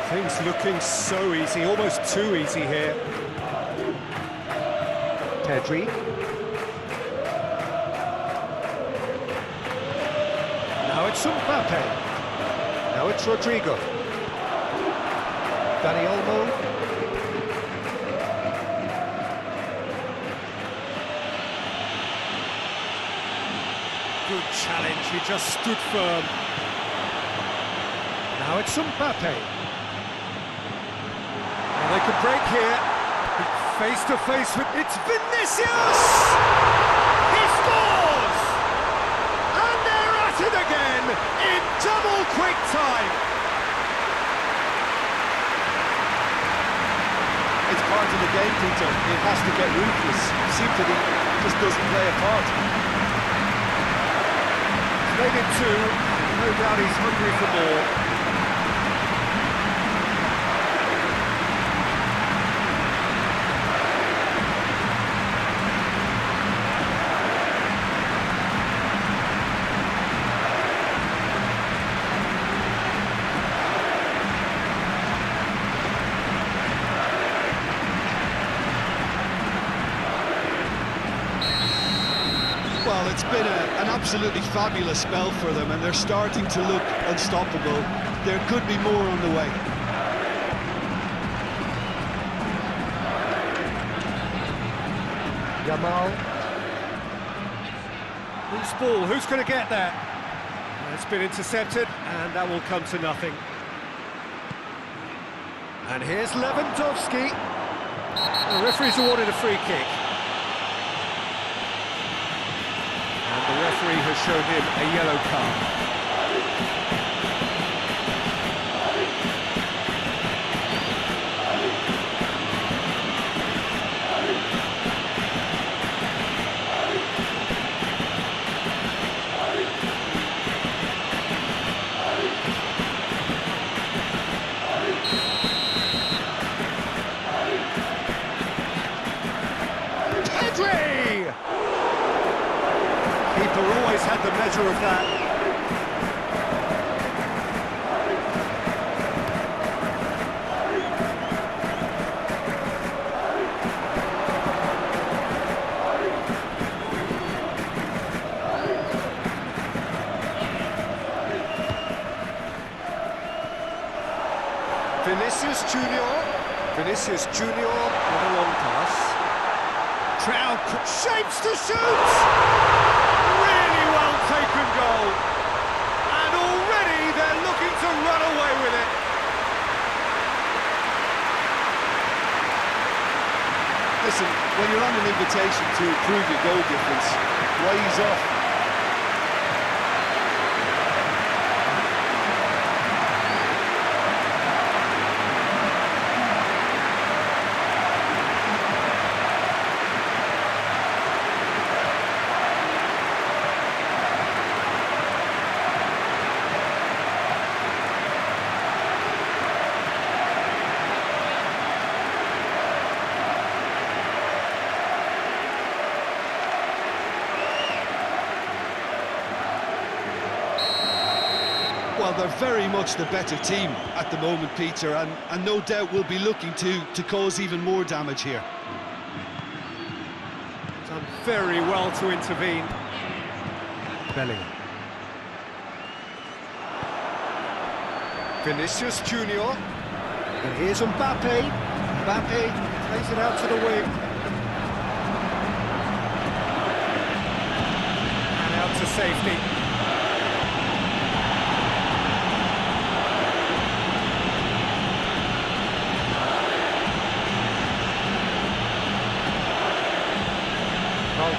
Things looking so easy, almost too easy here. Pedri. Now it's Mbappe. Now it's Rodrigo. Dani Olmo. Good challenge, he just stood firm. Now it's Mbappe. They could break here, face to face with, it's Vinicius! He scores! And they're at it again, in double quick time! It's part of the game, Peter. It has to get ruthless. Simply just doesn't play a part. He's made it 2, no doubt he's hungry for more. Well, it's been an absolutely fabulous spell for them, and they're starting to look unstoppable. There could be more on the way. Yamal. Loose ball, who's going to get that? It's been intercepted, and that will come to nothing. And here's Lewandowski. The referee's awarded a free kick. And the referee has shown him a yellow card. Keeper always had the measure of that. Vinicius Junior with a long pass. Trout shapes to shoot! Really well taken goal. And already they're looking to run away with it. Listen, when you're on an invitation to improve your goal difference, why ease off? Well, they're very much the better team at the moment, Peter, and no doubt will be looking to cause even more damage here. Done very well to intervene. Bellingham. Vinicius Junior. And here's Mbappe. Mbappe plays it out to the wing. And out to safety.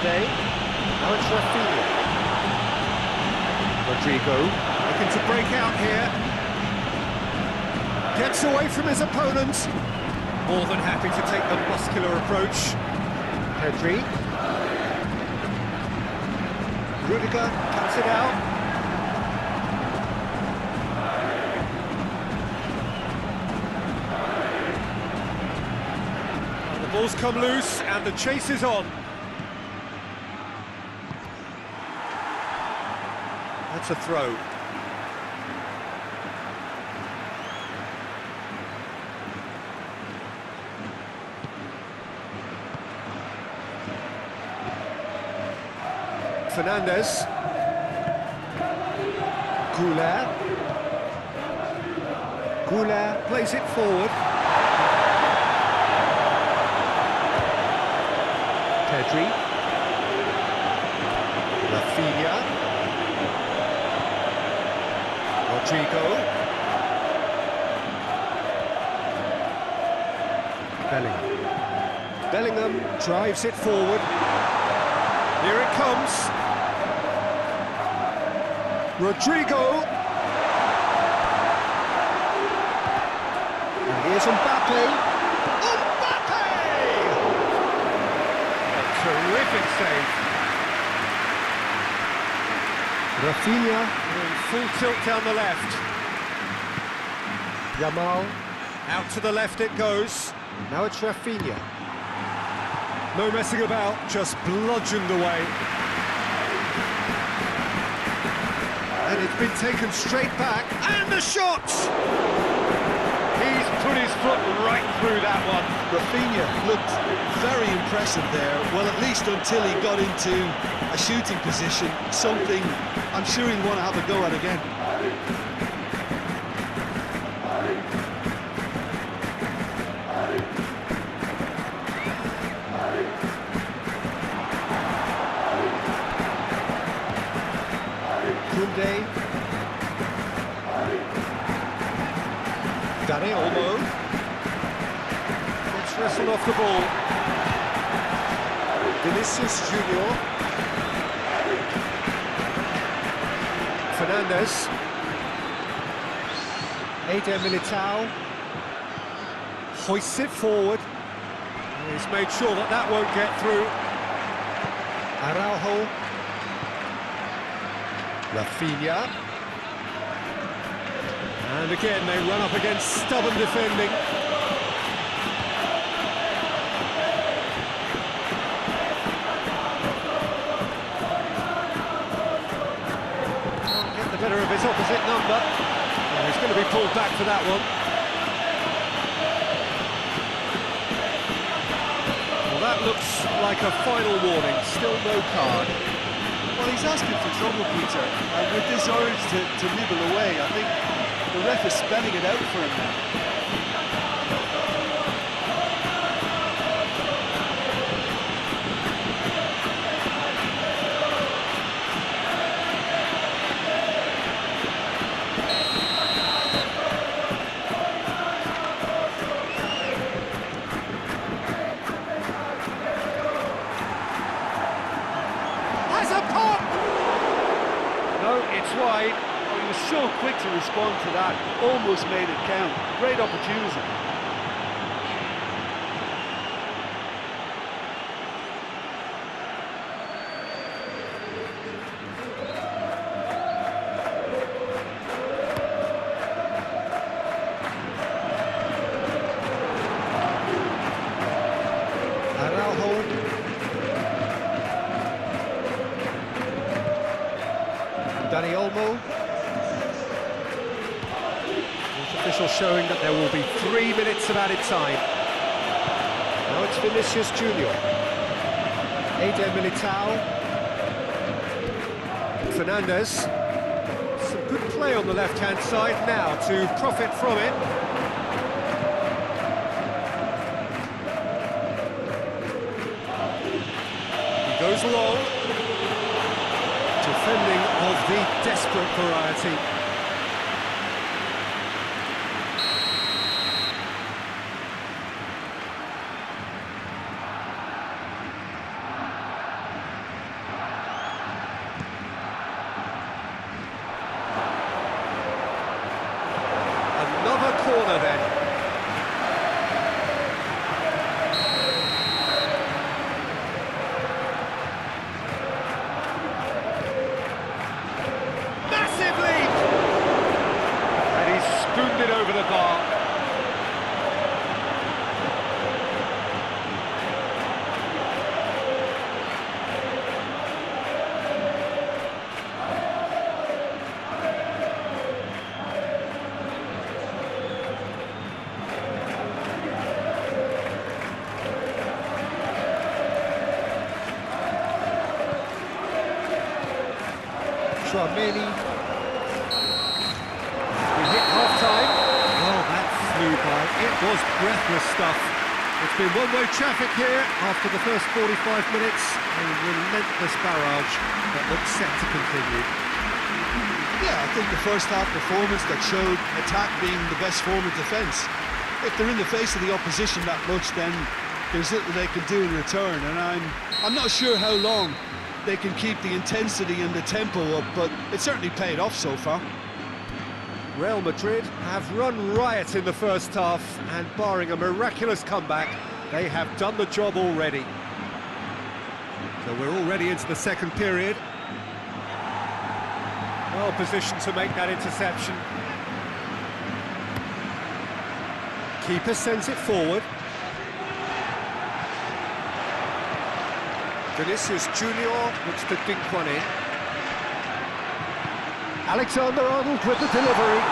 Now it's Rafinha. Rodrigo looking to break out here. Gets away from his opponent. More than happy to take the muscular approach. Pedri. Rudiger cuts it out. The ball's come loose and the chase is on. That's a throw. Fernandez. Goulart plays it forward. Pedri. Rafinha. Rodrigo. Bellingham drives it forward. Here it comes. Rodrigo. And here's Mbappe. Mbappe! A terrific save. Rafinha in full tilt down the left. Yamal, out to the left it goes. Now it's Rafinha. No messing about, just bludgeoned away. And it's been taken straight back, and the shot! He's put his foot right through that one. Rafinha looked very impressive there, well, at least until he got into a shooting position, something I'm sure he'll want to have a go at again. Dani Olmo. It's wrestled off the ball. Vinicius Junior. Fernandes. Eder Militao. Hoists it forward. He's made sure that that won't get through. Araujo. Rafinha. And again, they run up against stubborn defending. Can't get the better of his opposite number. Oh, he's going to be pulled back for that one. Well, that looks like a final warning. Still no card. Well, he's asking for trouble, Peter, and with this urge to nibble away, I think the ref is spelling it out for him now. Has a pop! No, it's wide. He was so quick to respond to that, almost made it count. Great opportunity. Araujo. Dani Olmo. Official showing that there will be 3 minutes of added time. Now it's Vinicius Junior. Eder Militao. Fernandes. Some good play on the left-hand side now to profit from it. He goes long. Defending of the desperate variety. Another corner then. Massive lead! And he's spooned it over the bar. Tchouameni. We hit half-time. Oh, that flew by. It was breathless stuff. It's been one-way traffic here after the first 45 minutes. A relentless barrage that looks set to continue. Yeah, I think the first half performance that showed attack being the best form of defence. If they're in the face of the opposition that much, then there's little they can do in return, and I'm not sure how long they can keep the intensity and the tempo up, but it certainly paid off so far. Real Madrid have run riot in the first half, and barring a miraculous comeback, they have done the job already. So we're already into the second period. Well positioned to make that interception. Keeper sends it forward. Vinicius Junior looks to dink one in. Alexander-Arnold with the delivery.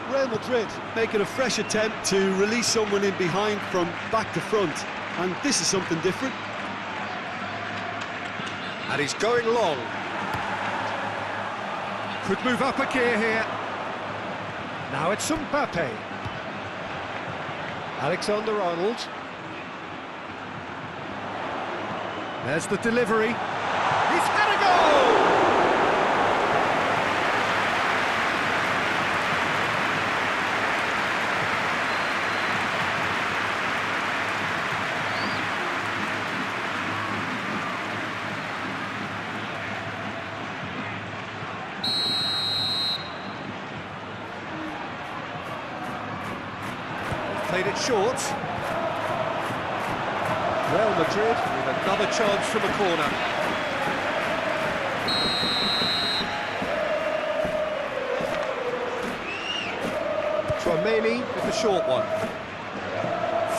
Real Madrid making a fresh attempt to release someone in behind from back to front, and this is something different. And he's going long. Could move up a gear here. Now it's Mbappe. Alexander-Arnold. There's the delivery. He's had a goal! Played it short. Real Madrid with another chance from a corner. Tchouaméni with the short one.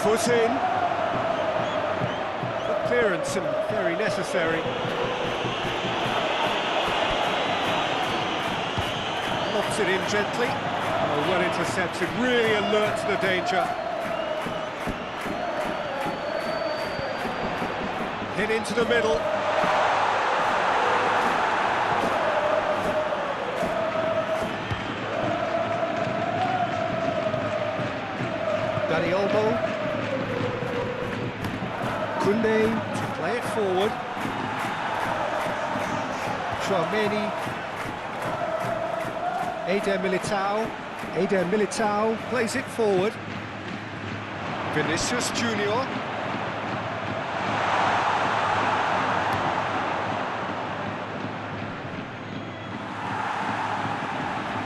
Foot in. Good clearance and very necessary. Lofts it in gently. Oh, well intercepted, really alert to the danger. Hit into the middle. Dani Olmo. Koundé to play it forward. Tchouaméni. Eder Militao plays it forward. Vinicius Junior.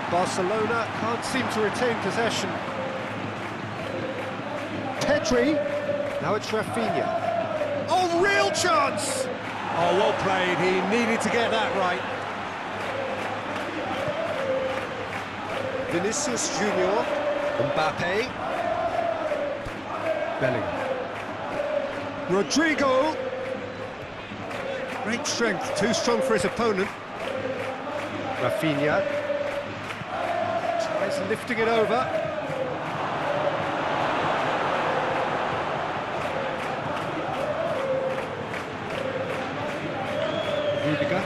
Barcelona can't seem to retain possession. Pedri. Now it's Rafinha. Oh, real chance! Oh, well played. He needed to get that right. Vinicius Junior. Mbappe. Bellingham. Rodrigo. Great strength, too strong for his opponent. Rafinha. Tries lifting it over. Rudiger.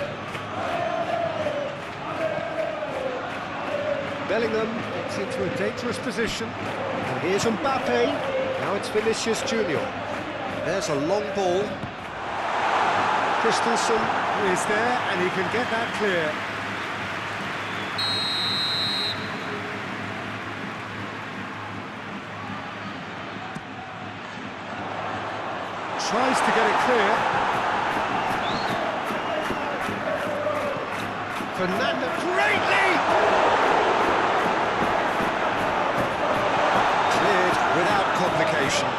Bellingham gets into a dangerous position. And here's Mbappe. Now it's Vinicius Junior. There's a long ball. Christensen is there, and he can get that clear. Tries to get it clear. Fernando, great leap! Cleared without complication.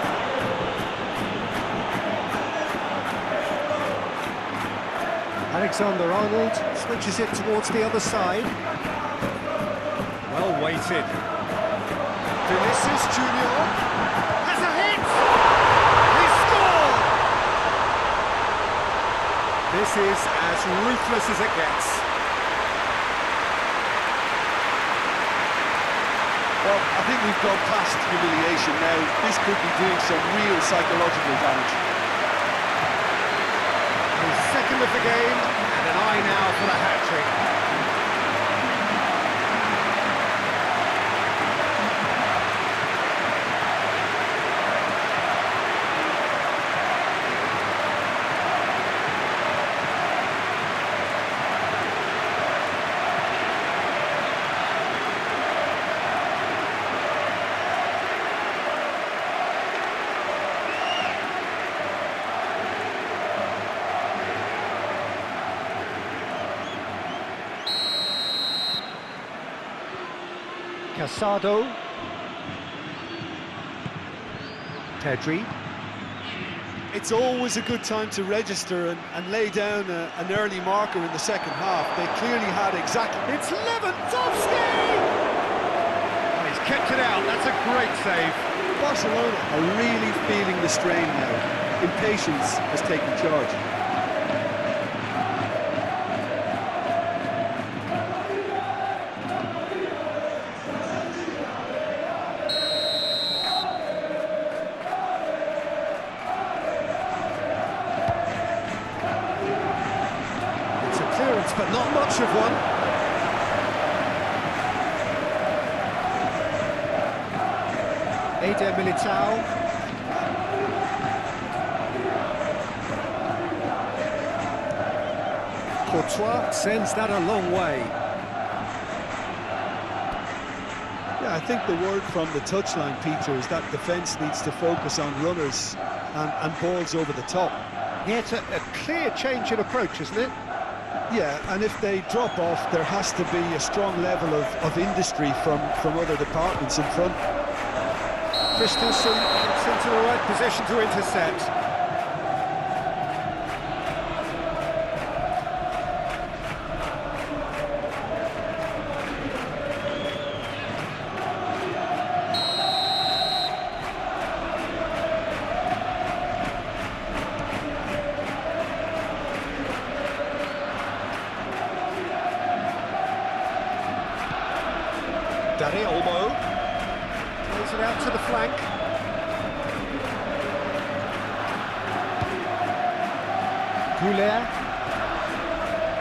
Alexander-Arnold switches it towards the other side. Well weighted. Vinicius Junior has a hit! He scored! This is as ruthless as it gets. Well, I think we've gone past humiliation now. This could be doing some real psychological damage. His second of the game, and an eye now for the hat-trick. Casado. Pedri. It's always a good time to register and lay down an early marker in the second half. They clearly had exactly... It's Lewandowski! Oh, he's kept it out, that's a great save. Barcelona are really feeling the strain now. Impatience has taken charge. much of one. Eder Militao. Courtois sends that a long way. Yeah, I think the word from the touchline, Peter, is that defence needs to focus on runners and balls over the top. Yeah, it's a clear change in approach, isn't it? Yeah, and if they drop off, there has to be a strong level of industry from other departments in front. Christensen gets into the right position to intercept. Dani Olmo plays it out to the flank. Goulet.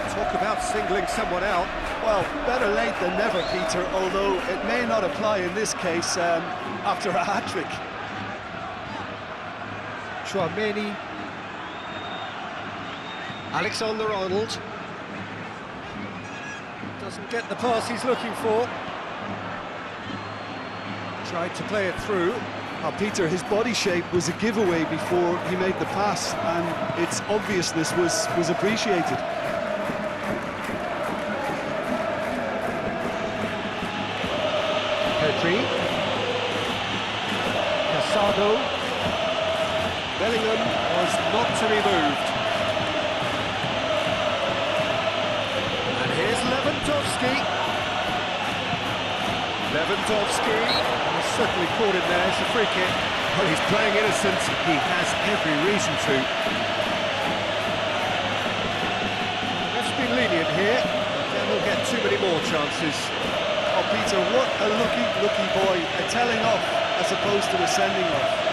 Talk about singling someone out. Well, better late than never, Peter, although it may not apply in this case after a hat-trick. Chouameni. Alexander-Arnold. Doesn't get the pass he's looking for. Tried to play it through. Peter, his body shape was a giveaway before he made the pass, and its obviousness was appreciated. Petri. Casado. Bellingham was not to be moved. And here's Lewandowski. Lewandowski certainly caught him there. It's a free kick. Well, he's playing innocent. He has every reason to. That's been lenient here. Then we'll get too many more chances. Oh, Peter, what a lucky boy. A telling off as opposed to a sending off.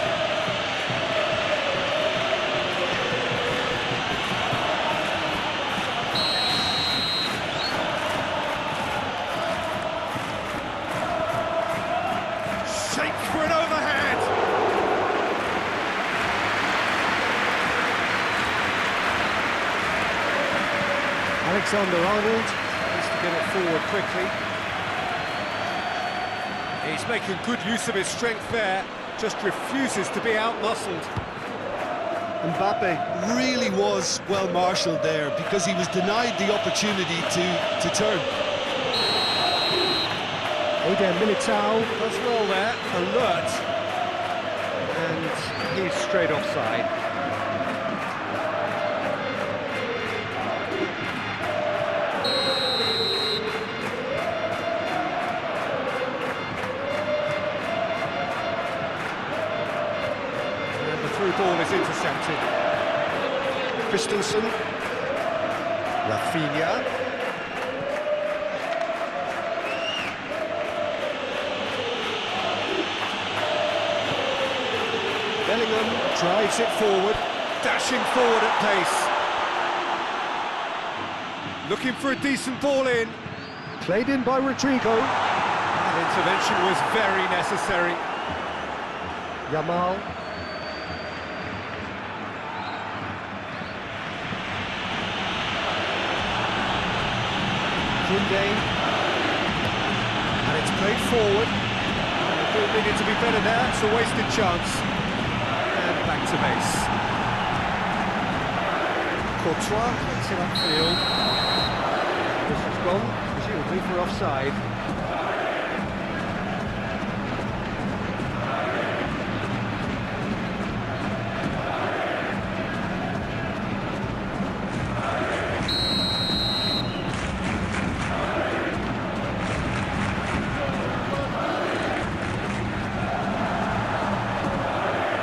Shaped for an overhand. Alexander-Arnold needs to get it forward quickly. He's making good use of his strength there, just refuses to be out-muscled. Mbappe really was well marshalled there because he was denied the opportunity to turn. Eder Militao does well there, alert. And he's straight offside. Through ball is intercepted. Christensen. Rafinha. Bellingham drives it forward, dashing forward at pace. Looking for a decent ball in. Played in by Rodrigo. That intervention was very necessary. Yamal. And it's played forward. They needed to be better there, it's a wasted chance. And back to base. Courtois gets it upfield. This has gone, presumably for offside.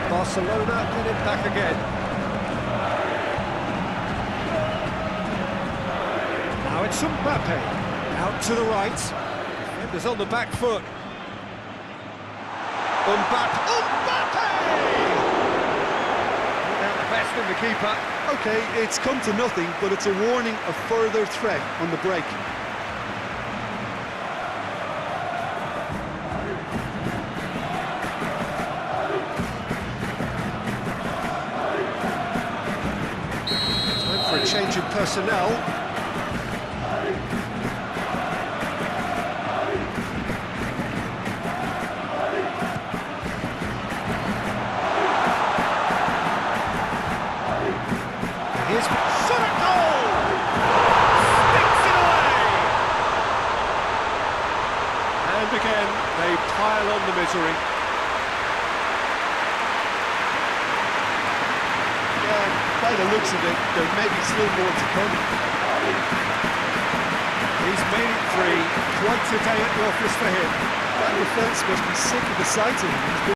Barcelona get it back again. Now it's Mbappe, out to the right. Defenders on the back foot. Mbappe! Without the best been the keeper. OK, it's come to nothing, but it's a warning of further threat on the break. Time for a change in personnel. Here's Shot at goal! Sticks it away! And again, they pile on the misery. Yeah, by the looks of it, there may be still more to come. He's made it three. Quite a day at the office for him. That defence must be sick of the sight of him. He's been